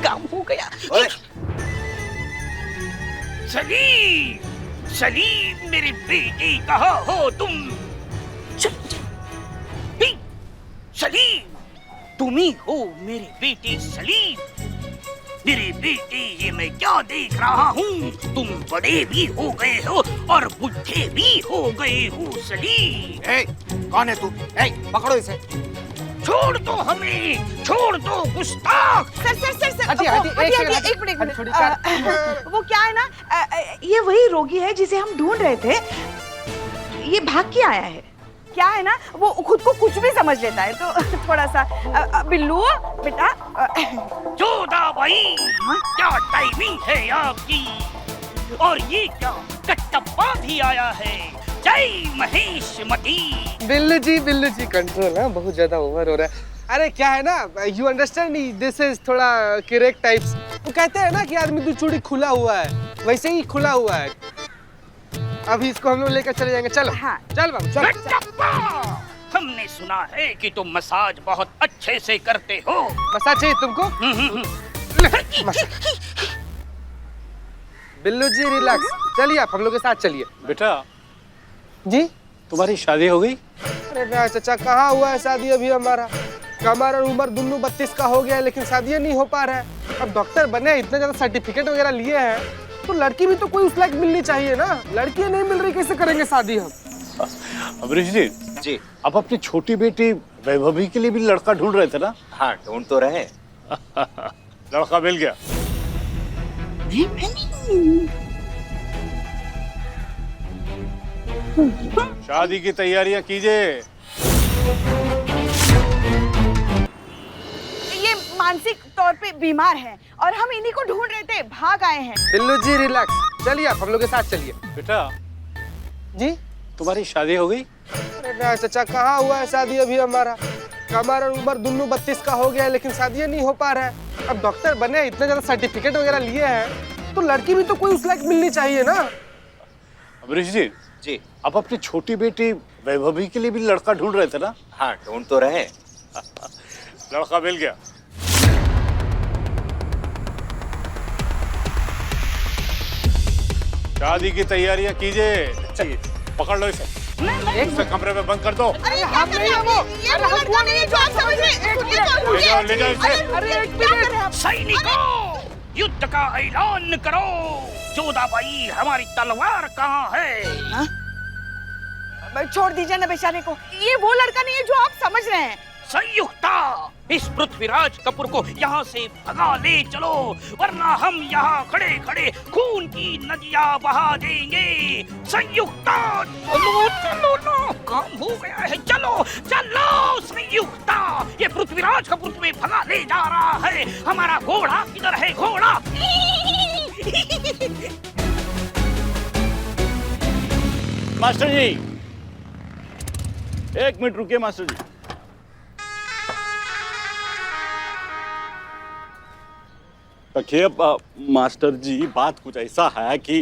काम हो गया। सलीम मेरी बेटी, कहाँ हो तुम? सलीम, तुम ही हो मेरी बेटी सलीम। मेरी बेटी, ये मैं क्या देख रहा हूँ? तुम बड़े भी हो गए हो और बुढ़े भी हो गए हो सलीम। कौन है तू? पकड़ो इसे। छोड़ दो हमें, छोड़ दो गुस्ताख। सर, एक मिनट। वो क्या है ना, ये वही रोगी है जिसे हम ढूंढ रहे थे। ये भाग के आया है। क्या है ना, वो खुद को कुछ भी समझ लेता है, तो थोड़ा सा। बिल्लू बेटा, जोधा भाई, क्या टाइमिंग है आपकी? और ये क्या कटप्पा भी आया है? जय महेश मती। बिल्लू जी कंट्रोल है, बहुत ज्यादा ओवर हो रहा है। अरे क्या है ना, यू अंडरस्टैंड, दिस इज थोड़ा करेक्ट टाइप्स। वो कहते हैं ना कि आदमी तो चूड़ी खुला हुआ है, वैसे ही खुला हुआ है। अभी इसको हम लोग लेकर चले जाएंगे। चलो। हाँ। चल बाबू चल। हमने सुना है कि तुम मसाज बहुत अच्छे से करते हो। मसाज चाहिए तुमको? बिल्लू जी रिलैक्स, चलिए आप हम लोग के साथ चलिए। बेटा जी तुम्हारी शादी हो गई? अरे ना चाचा, कहाँ हुआ है शादी अभी हमारा। कमर और उम्र दोनों 32 का हो गया है, लेकिन शादी नहीं हो पा रहा है। अब डॉक्टर बने, इतना ज्यादा सर्टिफिकेट वगैरह लिए हैं, तो लड़की भी तो कोई उस लायक मिलनी चाहिए ना। लड़की नहीं मिल रही, कैसे करेंगे शादी हम? अमरीश जी। जी। अब अपनी छोटी बेटी वैभवी के लिए भी लड़का ढूंढ रहे थे ना? हाँ, ढूंढ तो रहे। लड़का मिल गया? शादी की तैयारियां कीजिए। ये मानसिक तौर पे बीमार हैं और हम इन्हीं को ढूंढ रहे थे, भाग आए हैं। बिल्लू जी रिलैक्स, चलिए आप हम लोग के साथ चलिए। बेटा जी तुम्हारी शादी हो गई? अरे ना चाचा, कहाँ हुआ है शादी अभी हमारा। कमर और उम्र दोनों 32 का हो गया है, लेकिन शादी नहीं हो पा रहा है। अब डॉक्टर बने, इतना ज्यादा सर्टिफिकेट वगैरह लिए हैं, तो लड़की भी तो कोई उस लायक मिलनी चाहिए ना। अमरीश जी। जी। अब अपनी छोटी बेटी वैभवी के लिए भी लड़का ढूंढ रहे थे ना? हाँ, ढूंढ तो रहे। लड़का मिल गया? शादी की तैयारियां कीजिए। पकड़ लो इसे, एक से कमरे में बंद कर दो। अरे हम नहीं है वो, ये लड़का नहीं है जो आप समझ रहे हैं। ले जाओ इसे। अरे एक मिनट, सैनिकों, युद्ध का ऐलान करो। जोधाबाई, हमारी तलवार कहाँ है? छोड़ दीजिए ना बेचारे को, ये वो लड़का नहीं है जो आप समझ रहे हैं। संयुक्ता, इस पृथ्वीराज कपूर को यहाँ से भगा ले चलो, वरना हम यहाँ खड़े खड़े खून की नदियाँ बहा देंगे। संयुक्ता, चलो चलो ना, काम हो गया है। चलो चलो संयुक्ता, ये पृथ्वीराज कपूर तुम्हें भगा ले जा रहा है। हमारा घोड़ा किधर है? घोड़ा। मास्टर जी, एक मिनट रुकिए मास्टर जी। देखिए मास्टर जी, बात कुछ ऐसा है कि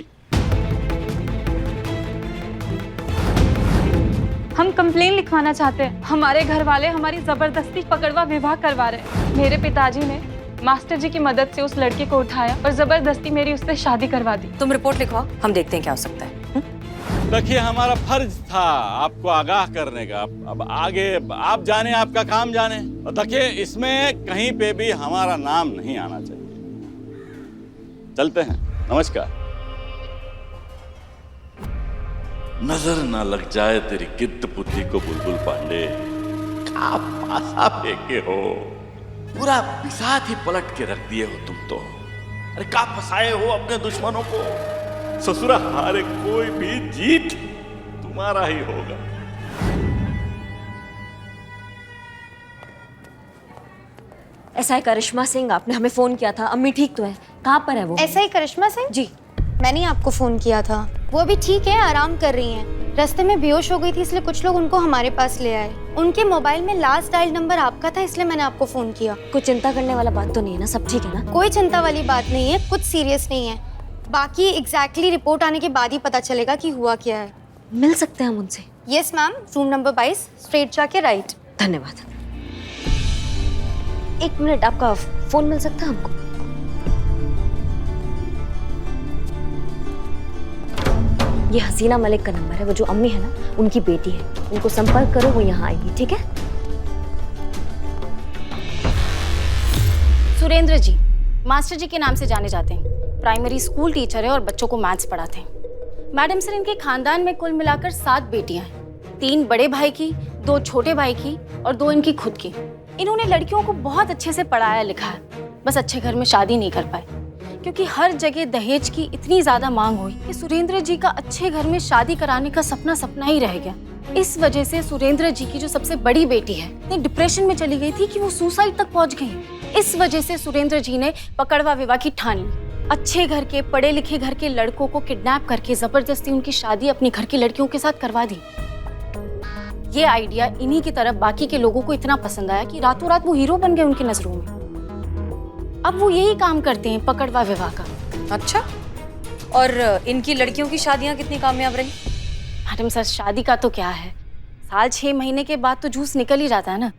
हम कंप्लेन लिखवाना चाहते हैं। हमारे घर वाले हमारी जबरदस्ती पकड़वा विवाह करवा रहे हैं। मेरे पिताजी ने मास्टर जी की मदद से उस लड़के को उठाया और जबरदस्ती मेरी उससे शादी करवा दी। तुम रिपोर्ट लिखवाओ, हम देखते हैं क्या हो सकता है। देखिए, हमारा फर्ज था आपको आगाह करने का। अब आगे आप जाने, आपका काम जाने। और देखिए, इसमें कहीं पे भी हमारा नाम नहीं आना चाहिए। चलते हैं, नमस्कार। नजर ना लग जाए तेरी गिद्ध बुद्धि को बुलबुल पांडे। आप पासा फेंके हो, पूरा पिसाद ही पलट के रख दिए हो तुम तो। अरे का फंसाए हो अपने दुश्मनों को। ससुरा हारे कोई भी जीत तुम्हारा ही होगा। एसआई करिश्मा सिंह, आपने हमें फोन किया था। अम्मी ठीक तो है? कहाँ पर है वो? एसआई करिश्मा सिंह? जी, मैंने आपको फोन किया था। वो अभी ठीक है, आराम कर रही हैं। रास्ते में बेहोश हो गई थी, इसलिए कुछ लोग उनको हमारे पास ले आए। उनके मोबाइल में लास्ट डायल नंबर आपका था, इसलिए मैंने आपको फोन किया। कोई चिंता करने वाला बात तो नहीं है ना? सब ठीक है ना? कोई चिंता वाली बात नहीं है, कुछ सीरियस नहीं है। बाकी एग्जैक्टली रिपोर्ट आने के बाद ही पता चलेगा कि हुआ क्या है। मिल सकते हैं हम उनसे? Yes ma'am, room number 22, straight जाके राइट। धन्यवाद। एक मिनट, आपका फोन मिल सकता है हमको? ये हसीना मलिक का नंबर है। वो जो अम्मी है ना, उनकी बेटी है। उनको संपर्क करो, वो यहाँ आएगी। ठीक है? सुरेंद्र जी मास्टर जी के नाम से जाने जाते हैं। प्राइमरी स्कूल टीचर है और बच्चों को मैथ्स पढ़ाते हैं। मैडम सर, इनके खानदान में कुल मिलाकर 7 बेटियां हैं। 3 बड़े भाई की, 2 छोटे भाई की और 2 इनकी खुद की। इन्होंने लड़कियों को बहुत अच्छे से पढ़ाया लिखा है, बस अच्छे घर में शादी नहीं कर पाए, क्योंकि हर जगह दहेज की इतनी ज्यादा मांग हुई कि सुरेंद्र जी का अच्छे घर में शादी कराने का सपना सपना ही रह गया। इस वजह से सुरेंद्र जी की जो सबसे बड़ी बेटी है, इतने डिप्रेशन में चली गई थी कि वो सुसाइड तक पहुंच गई। इस वजह से सुरेंद्र जी ने पकड़वा विवाह की ठान ली। अच्छे घर के, पढ़े लिखे घर के लड़कों को किडनैप करके जबरदस्ती उनकी शादी अपनी घर की लड़कियों के साथ करवा दी। ये आइडिया इन्हीं की तरह बाकी के लोगों को इतना पसंद आया कि रातों रात वो हीरो बन गए उनकी नजरों में। अब वो यही काम करते हैं, पकड़वा विवाह का। अच्छा, और इनकी लड़कियों की शादियां कितनी कामयाब रही? मैडम सर, शादी का तो क्या है, साल 6 महीने के बाद तो जूस निकल ही जाता है ना।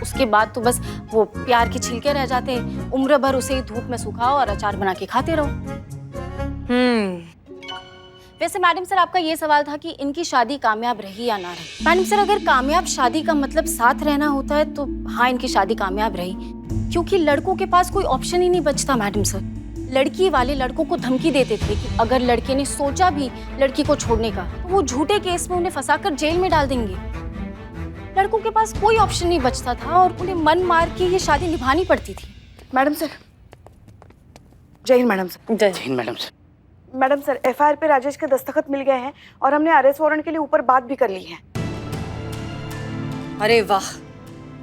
उसके बाद तो बस वो प्यार के छिलके रह जाते हैं, उम्र भर उसे धूप में सुखाओ और अचार बना के खाते रहो। वैसे मैडम सर, आपका ये सवाल था कि इनकी शादी कामयाब रही या ना रही। मैडम सर, अगर कामयाब शादी का मतलब साथ रहना होता है तो हाँ, इनकी शादी कामयाब रही, क्योंकि लड़कों के पास कोई ऑप्शन ही नहीं बचता। मैडम सर, लड़की वाले लड़कों को धमकी देते थे कि अगर लड़के ने सोचा भी लड़की को छोड़ने का तो वो झूठे केस में उन्हें फंसाकर जेल में डाल देंगे। लड़कों के पास कोई ऑप्शन नहीं बचता था और उन्हें मन मार के ये शादी निभानी पड़ती थी। मैडम सर, जय हिंद मैडम सर। जय Hind madam sir. Madam sir, FIR पे राजेश के दस्तखत मिल गए हैं और हमने अरेस्ट वारंट के लिए ऊपर बात भी कर ली है। अरे वाह,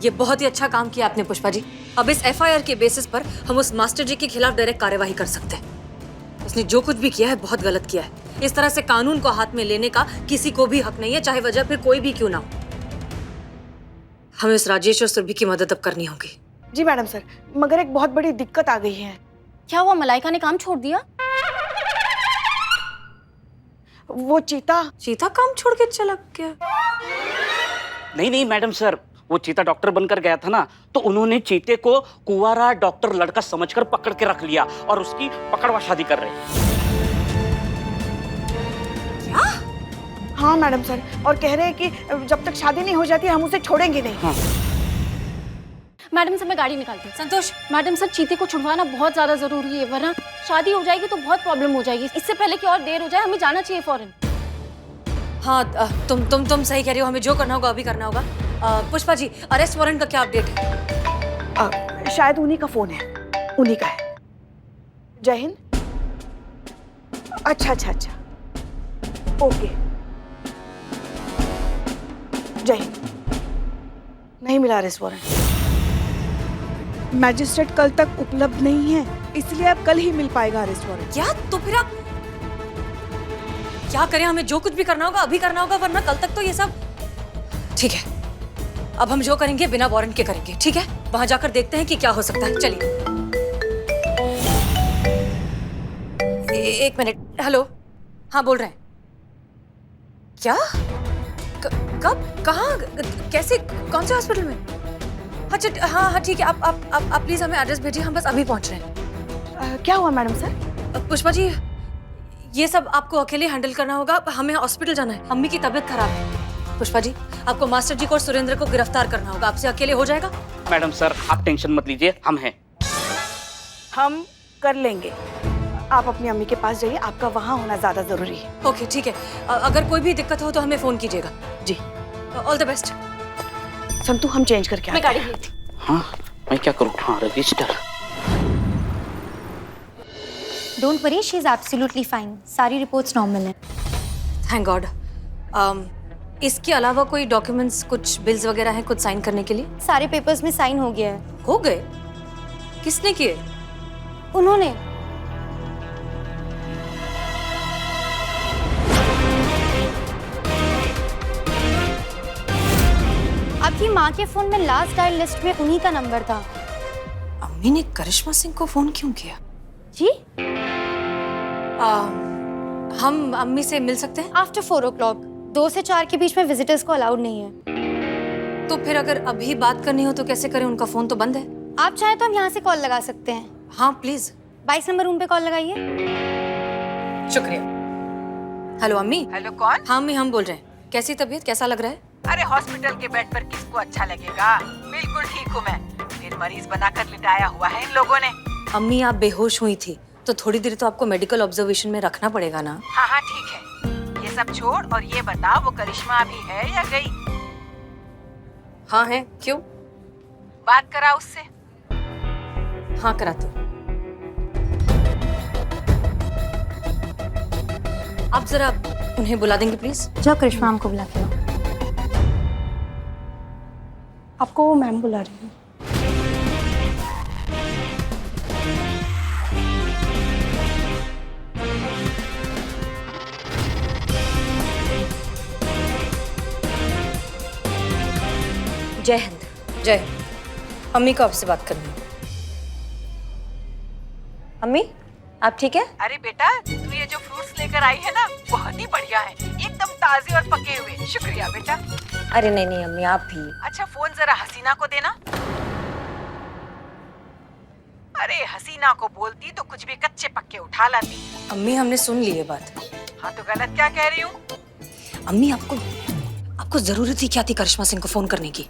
ये बहुत ही अच्छा काम किया आपने पुष्पा जी। अब इस एफआईआर के बेसिस पर हम उस मास्टर जी के खिलाफ डायरेक्ट कार्यवाही कर सकते हैं। उसने जो कुछ भी किया है बहुत गलत किया है। इस तरह से कानून को हाथ में लेने का किसी को भी हक नहीं है, चाहे वजह फिर कोई भी क्यों ना हो। हमें उस राजेश और सुरभि की मदद अब करनी होगी। जी मैडम सर, मगर एक बहुत बड़ी दिक्कत आ गई है। क्या हुआ, मलाइका ने काम छोड़ दिया? वो चीता काम छोड़ के चला गया? नहीं मैडम सर, वो चीता डॉक्टर बनकर गया था ना, तो उन्होंने चीते को कुंवारा डॉक्टर लड़का समझकर पकड़ के रख लिया और उसकी पकड़वा शादी कर रहे हैं। क्या? हाँ मैडम सर, और कह रहे हैं कि जब तक शादी नहीं हो जाती हम उसे छोड़ेंगे नहीं। हाँ। मैडम सर, मैं गाड़ी निकालती हूँ। संतोष, मैडम सर, चीते को छुड़वाना बहुत ज्यादा जरूरी है, वरना शादी हो जाएगी तो बहुत प्रॉब्लम हो जाएगी। इससे पहले कि और देर हो जाए, हमें जाना चाहिए फौरन। हाँ, तुम सही कह रही हो, हमें जो करना होगा अभी करना होगा। पुष्पा जी, अरेस्ट वारंट का क्या अपडेट है? शायद उन्हीं का फोन है, उन्हीं का है। जय हिंद। अच्छा, ओके, जय हिंद। नहीं मिला अरेस्ट वारंट। मैजिस्ट्रेट कल तक उपलब्ध नहीं है, इसलिए अब कल ही मिल पाएगा अरेस्ट वारंट। क्या? तो फिर आप क्या करें? हमें जो कुछ भी करना होगा अभी करना होगा, वरना कल तक तो ये सब। ठीक है, अब हम जो करेंगे बिना वारंट के करेंगे, ठीक है? वहां जाकर देखते हैं कि क्या हो सकता है। चलिए। एक मिनट। हेलो, हाँ बोल रहे हैं। क्या? कब? कहाँ? कैसे? कौन से हॉस्पिटल में? अच्छा, हाँ ठीक है, आप प्लीज हमें एड्रेस भेजिए, हम बस अभी पहुंच रहे हैं। क्या हुआ मैडम सर? पुष्पा जी, ये सब आपको अकेले हैंडल करना होगा, हमें हॉस्पिटल जाना है, अम्मी की तबीयत खराब है। पुष्पा जी, आपको मास्टर जी को और सुरेंद्र को गिरफ्तार करना होगा, आपसे अकेले हो जाएगा? मैडम सर, आप टेंशन मत लीजिए, हम हैं। हम कर लेंगे। आप अपनी अम्मी के पास जाइए, आपका वहाँ होना ज्यादा जरूरी है। ओके ठीक है, अगर कोई भी दिक्कत हो तो हमें फोन कीजिएगा। जी, ऑल द बेस्ट। संतु, हम चेंज करके मैं गाड़ी लेती। हाँ, मैं क्या करूँ? हाँ, register. Don't worry, she is absolutely fine. सारी रिपोर्ट्स नॉर्मल हैं। Thank God. इसके अलावा कोई डॉक्यूमेंट्स, कुछ बिल्स वगैरह हैं कुछ साइन करने के लिए? सारे पेपर्स में साइन हो गया है। हो गए? किसने किए? उन्होंने। आपकी माँ के फोन में लास्ट डायल लिस्ट में उन्हीं का नंबर था। अम्मी ने करिश्मा सिंह को फोन क्यों किया? जी? हम अम्मी से मिल सकते हैं? After 4 o'clock। 2 से 4 के बीच में विजिटर्स को अलाउड नहीं है। तो फिर अगर अभी बात करनी हो तो कैसे करें? उनका फोन तो बंद है। आप चाहे तो हम यहाँ से कॉल लगा सकते हैं। हाँ प्लीज। 22 नंबर रूम पे कॉल लगाइए। शुक्रिया। हेलो अम्मी। हेलो, कौन? हाँ अम्मी, हम बोल रहे हैं। कैसी तबीयत, कैसा लग रहा है? अरे हॉस्पिटल के बेड पर किसको अच्छा लगेगा? बिल्कुल ठीक हूँ मैं। फिर मरीज बनाकर लिटाया हुआ है इन लोगों ने। अम्मी, आप बेहोश हुई थी तो थोड़ी देर तो आपको मेडिकल ऑब्जर्वेशन में रखना पड़ेगा ना। हाँ ठीक है, ये सब छोड़ और ये बता, वो करिश्मा अभी है या गई? हाँ है। क्यों? बात करा उससे। हाँ कराती हूँ। आप जरा उन्हें बुला देंगे प्लीज? जाओ करिश्मा मैम को बुला के लाओ। आपको वो मैम बुला रही है। जय हिंद। जय हिंद। अम्मी को आपसे बात करनी है। अम्मी आप ठीक है? अरे बेटा, तू ये जो फ्रूट्स लेकर आई है ना, बहुत ही बढ़िया है, एकदम ताजे और पके हुए। शुक्रिया बेटा। अरे नहीं नहीं अम्मी, आप भी। अच्छा फोन जरा हसीना को देना। अरे हसीना को बोलती तो कुछ भी कच्चे पक्के उठा लाती। अम्मी हमने सुन ली है बात। हाँ तो गलत क्या कह रही हूँ? अम्मी आपको जरूरत ही क्या थी करिश्मा सिंह को फोन करने की?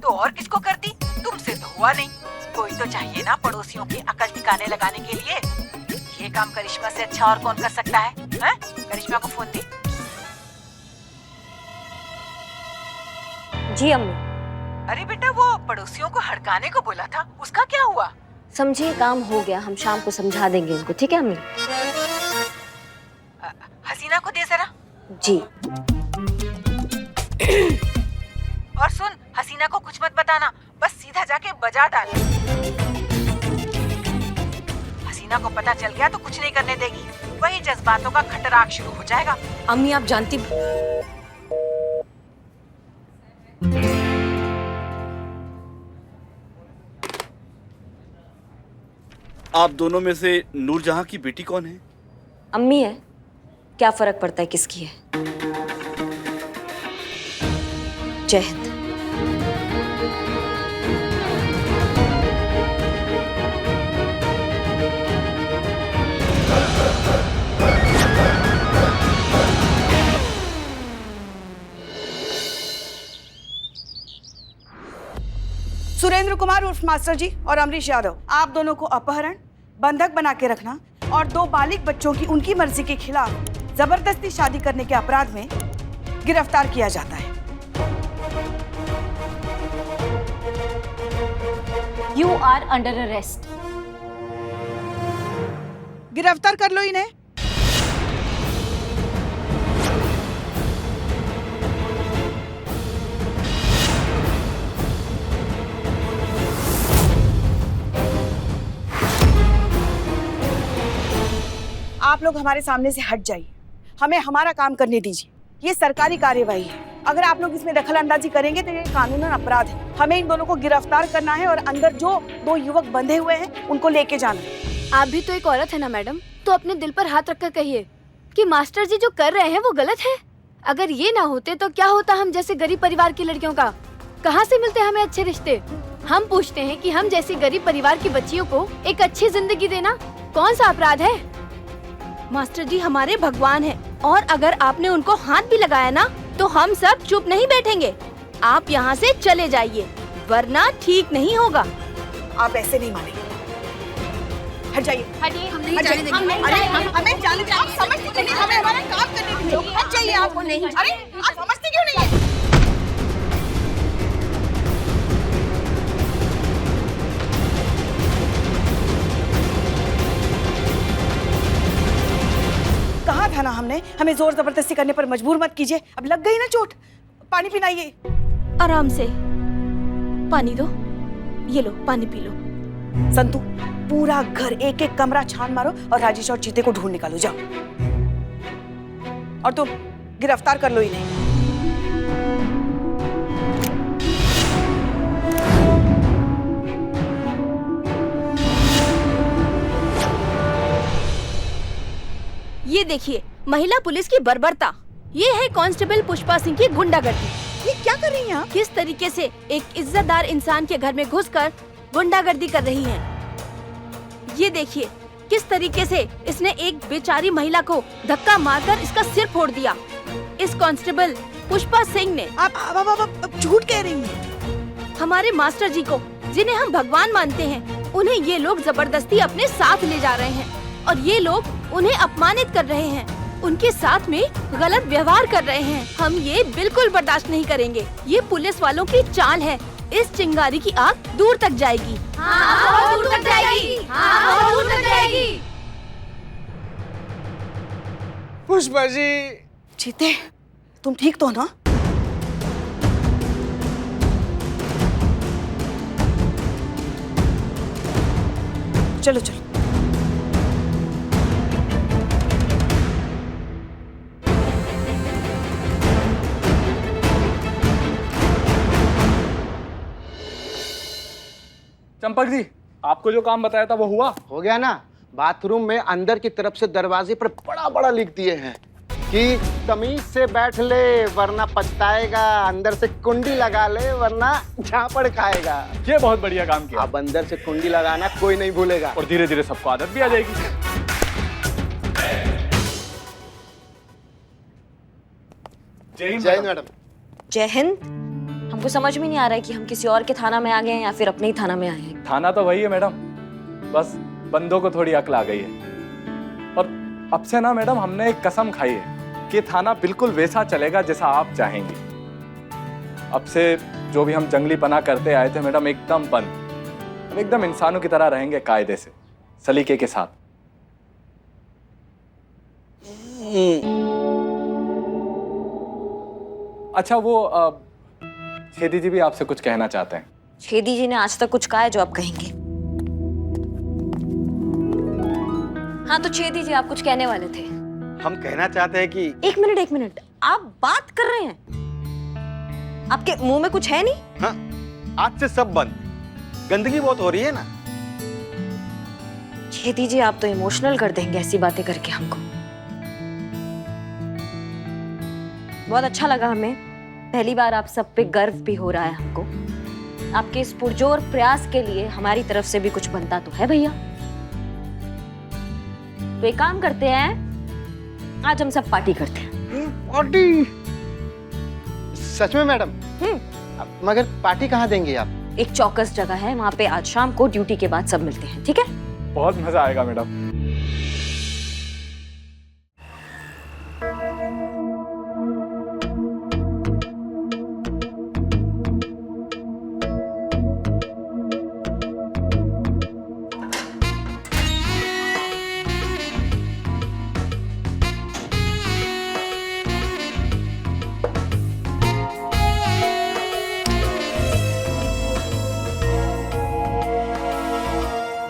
तो और किसको करती? तुमसे तो हुआ नहीं। कोई तो चाहिए ना पड़ोसियों की अकल ठिकाने लगाने के लिए। ये काम करिश्मा से अच्छा और कौन कर सकता है? हैं? करिश्मा को फोन दी। जी अम्मी। अरे बेटा, वो पड़ोसियों को हड़काने को बोला था, उसका क्या हुआ? समझिए काम हो गया, हम शाम को समझा देंगे उनको, ठीक है अम्मी? हसीना को दे जरा। जी। और सुन, हसीना को कुछ मत बताना, बस सीधा जाके बजा डाल। हसीना को पता चल गया तो कुछ नहीं करने देगी, वही जज्बातों का खटराक शुरू हो जाएगा। अम्मी आप जानती। आप दोनों में से नूरजहां की बेटी कौन है? अम्मी है, क्या फर्क पड़ता है किसकी है। जय हिंद। सुरेंद्र कुमार उर्फ मास्टर जी और अमरीश यादव, आप दोनों को अपहरण, बंधक बना के रखना और 2 बालिग बच्चों की उनकी मर्जी के खिलाफ जबरदस्ती शादी करने के अपराध में गिरफ्तार किया जाता है। You are under arrest. गिरफ्तार कर लो इन्हें। आप लोग हमारे सामने से हट जाइए, हमें हमारा काम करने दीजिए। ये सरकारी कार्यवाही है, अगर आप लोग इसमें दखल अंदाजी करेंगे तो ये कानूनन अपराध है। हमें इन दोनों को गिरफ्तार करना है और अंदर जो 2 युवक बंधे हुए हैं उनको लेके जाना है। आप भी तो एक औरत है ना मैडम, तो अपने दिल पर हाथ रखकर कहिए कि मास्टर जी जो कर रहे हैं वो गलत है। अगर ये ना होते तो क्या होता हम जैसे गरीब परिवार की लड़कियों का? कहाँ से मिलते हमें अच्छे रिश्ते? हम पूछते हैं कि हम जैसी गरीब परिवार की बच्चियों को एक अच्छी जिंदगी देना कौन सा अपराध है? मास्टर जी हमारे भगवान हैं और अगर आपने उनको हाथ भी लगाया ना तो हम सब चुप नहीं बैठेंगे। आप यहाँ से चले जाइए वरना ठीक नहीं होगा। आप ऐसे नहीं मानेंगे। हट जाइए। हटिए, हम नहीं हट जाने जाइए। देंगे। अरे हमें जाने दीजिए। आप समझते नहीं, हमें हमारा काम करने दीजिए। हट जाइए आप। नहीं। अरे आप समझते क्यों नहीं है? कहा था ना हमने, हमें जोर जबरदस्ती करने पर मजबूर मत कीजिए। अब लग गई ना चोट, पानी पिलाइए। आराम से पानी दो, ये लो पानी पी लो। संतू, पूरा घर एक एक कमरा छान मारो और राजेश और चीते को ढूंढ निकालो, जाओ। और तुम गिरफ्तार कर लो इन्हें। ये देखिए महिला पुलिस की बर्बरता। ये है कांस्टेबल पुष्पा सिंह की गुंडागर्दी। ये क्या कर रही हैं आप? किस तरीके से एक इज्जतदार इंसान के घर में घुसकर गुंडागर्दी कर रही हैं। ये देखिए किस तरीके से इसने एक बेचारी महिला को धक्का मारकर इसका सिर फोड़ दिया। इस कांस्टेबल पुष्पा सिंह ने। आप झूठ कह रही हैं। हमारे मास्टर जी को, जिन्हें हम भगवान मानते हैं, उन्हें ये लोग जबरदस्ती अपने साथ ले जा रहे हैं और ये लोग उन्हें अपमानित कर रहे हैं, उनके साथ में गलत व्यवहार कर रहे हैं। हम ये बिल्कुल बर्दाश्त नहीं करेंगे। ये पुलिस वालों की चाल है। इस चिंगारी की आग दूर तक जाएगी। हाँ, दूर तक जाएगी। हाँ, दूर तक जाएगी। पुष्पा जी। चीते, तुम ठीक तो ना? चलो चलो। चंपक जी, आपको जो काम बताया था वो हुआ? हो गया ना। बाथरूम में अंदर की तरफ से दरवाजे पर बड़ा बड़ा लिख दिए हैं कि तमीज से बैठ ले वरना पछताएगा, अंदर से कुंडी लगा ले वरना झापड़ खाएगा। ये बहुत बढ़िया काम किया। अब अंदर से कुंडी लगाना कोई नहीं भूलेगा। और धीरे धीरे सबको आदत भी आ जाएगी। जय हिंद मैडम। जय हिंद। हमको समझ में नहीं आ रहा है कि हम किसी और के थाना में आ गए हैं या फिर अपने ही थाना में आए हैं। थाना तो वही है मैडम, बस बंदों को थोड़ी अक्ल आ गई है। और अब से ना मैडम हमने एक कसम खाई है कि थाना बिल्कुल वैसा चलेगा जैसा आप चाहेंगे। अब से जो भी हम जंगली पना करते आए थे मैडम, एकदम बंद। अब एकदम इंसानों की तरह रहेंगे, कायदे से, सलीके के साथ। अच्छा, वो छेदी जी भी आपसे कुछ कहना चाहते हैं। छेदी जी ने आज तक कुछ कहा है जो आप कहेंगे? हाँ, तो छेदी जी आप कुछ कहने वाले थे। हम कहना चाहते हैं कि एक मिनट, आप बात कर रहे हैं? आपके मुंह में कुछ है नहीं? हाँ, आज से सब बंद। गंदगी बहुत हो रही है ना। छेदी जी आप तो इमोशनल कर देंगे ऐसी बातें करके हमको। बहुत अच्छा लगा हमें, पहली बार आप सब पे गर्व भी हो रहा है हमको। आपके इस पुरजोर प्रयास के लिए हमारी तरफ से भी कुछ बनता तो है भैया। तो एक काम करते हैं, आज हम सब पार्टी करते हैं। पार्टी? सच में मैडम? मगर पार्टी कहाँ देंगे आप? एक चौकस जगह है, वहां पे आज शाम को ड्यूटी के बाद सब मिलते हैं, ठीक है? बहुत मजा आएगा मैडम।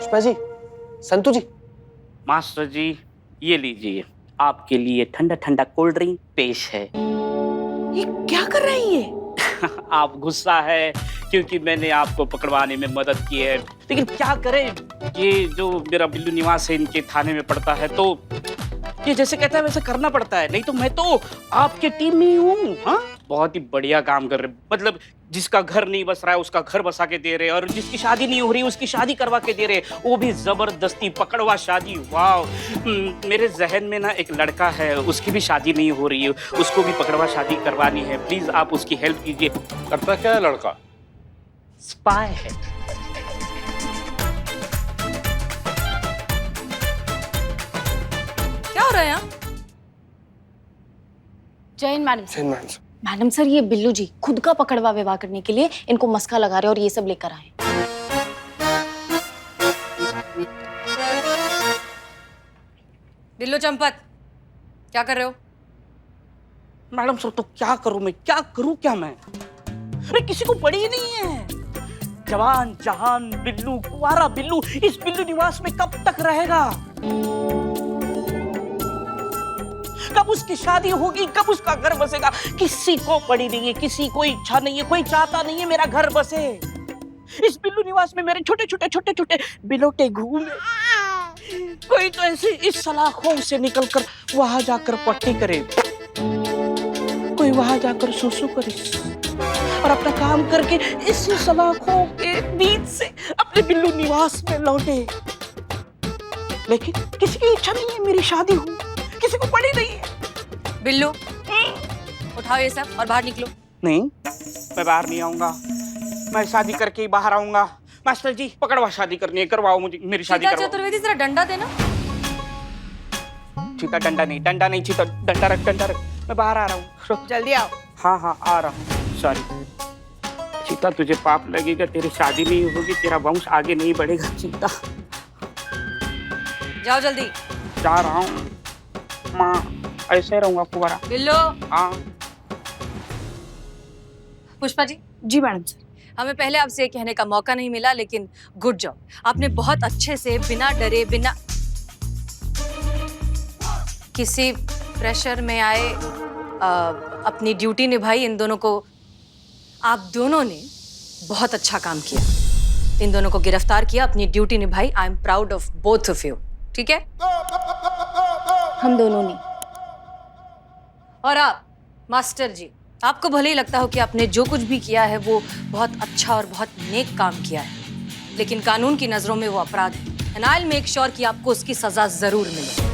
पुष्पा जी, संतू जी। मास्टर जी, ये लीजिए, आपके लिए ठंडा ठंडा कोल्ड ड्रिंक पेश है। ये क्या कर रही है? आप गुस्सा है क्योंकि मैंने आपको पकड़वाने में मदद की है, लेकिन क्या करें, ये जो मेरा बिल्लू निवास है इनके थाने में पड़ता है, तो ये जैसे कहता है वैसे करना पड़ता है। नहीं तो मैं तो आपके टीम में ही हूँ। हाँ, बहुत ही बढ़िया काम कर रहे, मतलब जिसका घर नहीं बस रहा है उसका घर बसा के दे रहे, और जिसकी शादी नहीं हो रही उसकी शादी करवा के दे रहे, वो भी जबरदस्ती, पकड़वा शादी। वाह, मेरे जहन में ना एक लड़का है, उसकी भी शादी नहीं हो रही है, उसको भी पकड़वा शादी करवानी है। प्लीज आप उसकी हेल्प कीजिए। करता क्या है लड़का? स्पाई है। क्या हो रहा है यहाँ? Jain madam. Jain madam. Madam sir, ये बिल्लू जी खुद का पकड़वा विवाह करने के लिए इनको मस्का लगा रहे और ये सब लेकर आए। बिल्लू चंपत, क्या कर रहे हो? मैडम सर, तो क्या करूं मैं, क्या करूं क्या मैं? अरे किसी को पड़ी ही नहीं है। जवान जहान बिल्लू, कुंवारा बिल्लू इस बिल्लू निवास में कब तक रहेगा? कब उसकी शादी होगी, कब उसका घर बसेगा? किसी को पड़ी नहीं है, किसी को इच्छा नहीं है, कोई चाहता नहीं है मेरा घर बसे। इस बिल्लू निवास में मेरे छोटे छोटे बिलोटे घूमे। कोई तो ऐसे इस सलाखों से निकलकर वहां जाकर पट्टी करे, कोई वहां जाकर सुसु करे, और अपना काम करके इसी सलाखों के बीच से अपने बिल्लू निवास में लौटे। लेकिन किसी की इच्छा नहीं है मेरी शादी हो, किसी को पड़ी नहीं है। बिल्लू, उठाओ ये सब और बाहर निकलो। नहीं, मैं बाहर नहीं आऊंगा, मैं शादी करके ही बाहर आऊंगा। मास्टर जी, पकड़वा शादी करनी है, करवाओ मुझे, मेरी शादी करवाओ। चतुर्वेदी, जरा डंडा देना। चीता डंडा नहीं, चीता डंडा रख। मैं बाहर आ रहा हूँ, जल्दी आओ। हाँ आ रहा हूँ, सॉरी। चीता, तुझे पाप लगेगा, तेरी शादी नहीं होगी, तेरा वंश आगे नहीं बढ़ेगा। चीता, जाओ जल्दी। जा रहा हूँ माँ, ऐसे रहूंगा कुंवारा। बिल्लो। हाँ। पुष्पा जी। जी मैडम सर। हमें पहले आपसे कहने का मौका नहीं मिला, लेकिन गुड जॉब, आपने बहुत अच्छे से, बिना डरे, बिना किसी प्रेशर में आए अपनी ड्यूटी निभाई। इन दोनों को, आप दोनों ने बहुत अच्छा काम किया। इन दोनों को गिरफ्तार किया, अपनी ड्यूटी निभाई। I am proud of both of you. ठीक है? हम दोनों ने। और आप मास्टर जी, आपको भले ही लगता हो कि आपने जो कुछ भी किया है वो बहुत अच्छा और बहुत नेक काम किया है, लेकिन कानून की नजरों में वो अपराध है। And I will make sure कि आपको उसकी सजा जरूर मिले।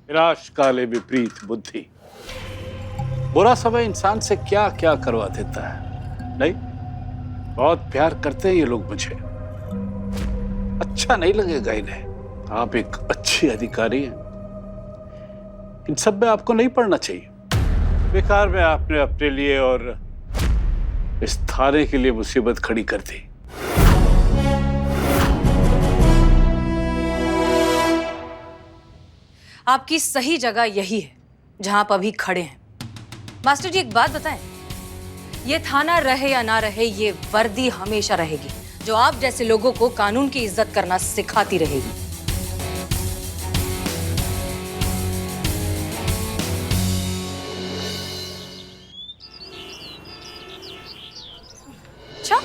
विनाश काले विपरीत बुद्धि। बुरा समय इंसान से क्या क्या करवा देता है। नहीं, बहुत प्यार करते हैं ये लोग मुझे। अच्छा नहीं लगेगा इन्हें। आप एक अच्छी अधिकारी हैं, इन सब में आपको नहीं पढ़ना चाहिए। बेकार में आपने अपने लिए और इस थाने के लिए मुसीबत खड़ी कर दी। आपकी सही जगह यही है जहां आप अभी खड़े हैं। मास्टर जी, एक बात बताएं, ये थाना रहे या ना रहे, ये वर्दी हमेशा रहेगी, जो आप जैसे लोगों को कानून की इज्जत करना सिखाती रहेगी। अच्छा,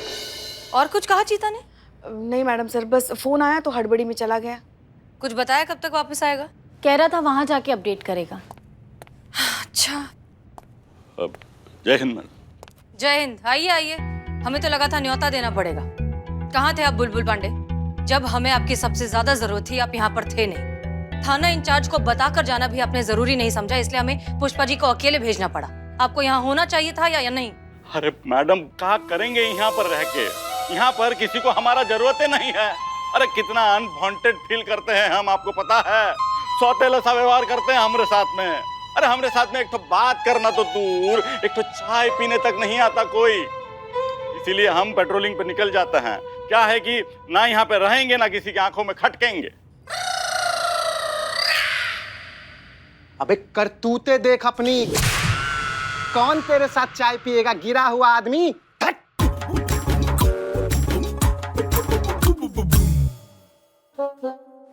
और कुछ कहा चीता ने? नहीं मैडम सर, बस फोन आया तो हड़बड़ी में चला गया। कुछ बताया कब तक वापस आएगा? कह रहा था वहां जाके अपडेट करेगा। अच्छा, जय हिंद मैडम। जय हिंद। आइए आइए, हमें तो लगा था न्योता देना पड़ेगा। कहाँ थे आप बुलबुल पांडे? जब हमें आपकी सबसे ज्यादा जरूरत थी आप यहाँ पर थे नहीं। थाना इंचार्ज को बताकर जाना भी आपने जरूरी नहीं समझा, इसलिए हमें पुष्पा जी को अकेले भेजना पड़ा। आपको यहाँ होना चाहिए था या नहीं? अरे मैडम, क्या करेंगे यहाँ पर रह के? यहाँ पर किसी को हमारा जरूरत ही नहीं है। अरे कितना अनवांटेड फील करते हैं हम, आपको पता है। सौतेला सा व्यवहार करते हैं हमारे साथ में। अरे हमारे साथ में एक तो बात करना तो दूर, एक तो चाय पीने तक नहीं आता कोई। इसीलिए हम पेट्रोलिंग पे निकल जाते हैं। क्या है कि ना यहाँ पे रहेंगे ना किसी की आंखों में खटकेंगे। अबे करतूते देख अपनी। कौन तेरे साथ चाय पिएगा, गिरा हुआ आदमी?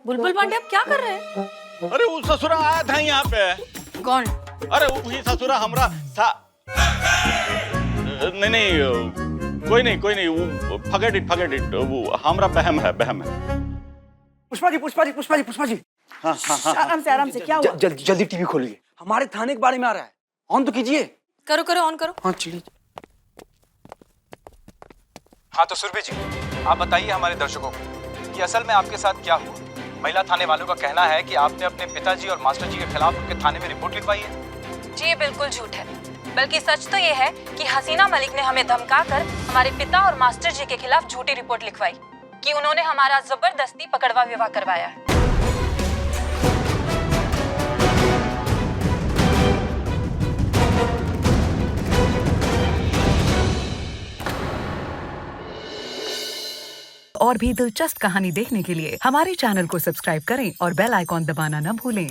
बुलबुल पांडे, आप क्या कर रहे हैं? अरे वो ससुरा आया था यहाँ पे। कौन? अरे वही ससुरा हमरा नहीं, कोई नहीं, वो फॉरगेट इट, वो हमरा बहम है। पुष्पा जी। हाँ। आराम से क्या हुआ? जल्दी टीवी खोलिए, हमारे थाने के बारे में आ रहा है। ऑन तो कीजिए। करो, ऑन करो। हाँ चलिए। हाँ तो सुरभि जी, आप बताइए हमारे दर्शकों को कि असल में आपके साथ क्या हुआ। महिला थाने वालों का कहना है कि आपने अपने पिताजी और मास्टर जी के खिलाफ उनके थाने में रिपोर्ट लिखवाई है। जी ये बिल्कुल झूठ है, बल्कि सच तो ये है कि हसीना मलिक ने हमें धमकाकर हमारे पिता और मास्टर जी के खिलाफ झूठी रिपोर्ट लिखवाई कि उन्होंने हमारा जबरदस्ती पकड़वा विवाह करवाया है। और भी दिलचस्प कहानी देखने के लिए हमारे चैनल को सब्सक्राइब करें और बेल आइकॉन दबाना न भूलें।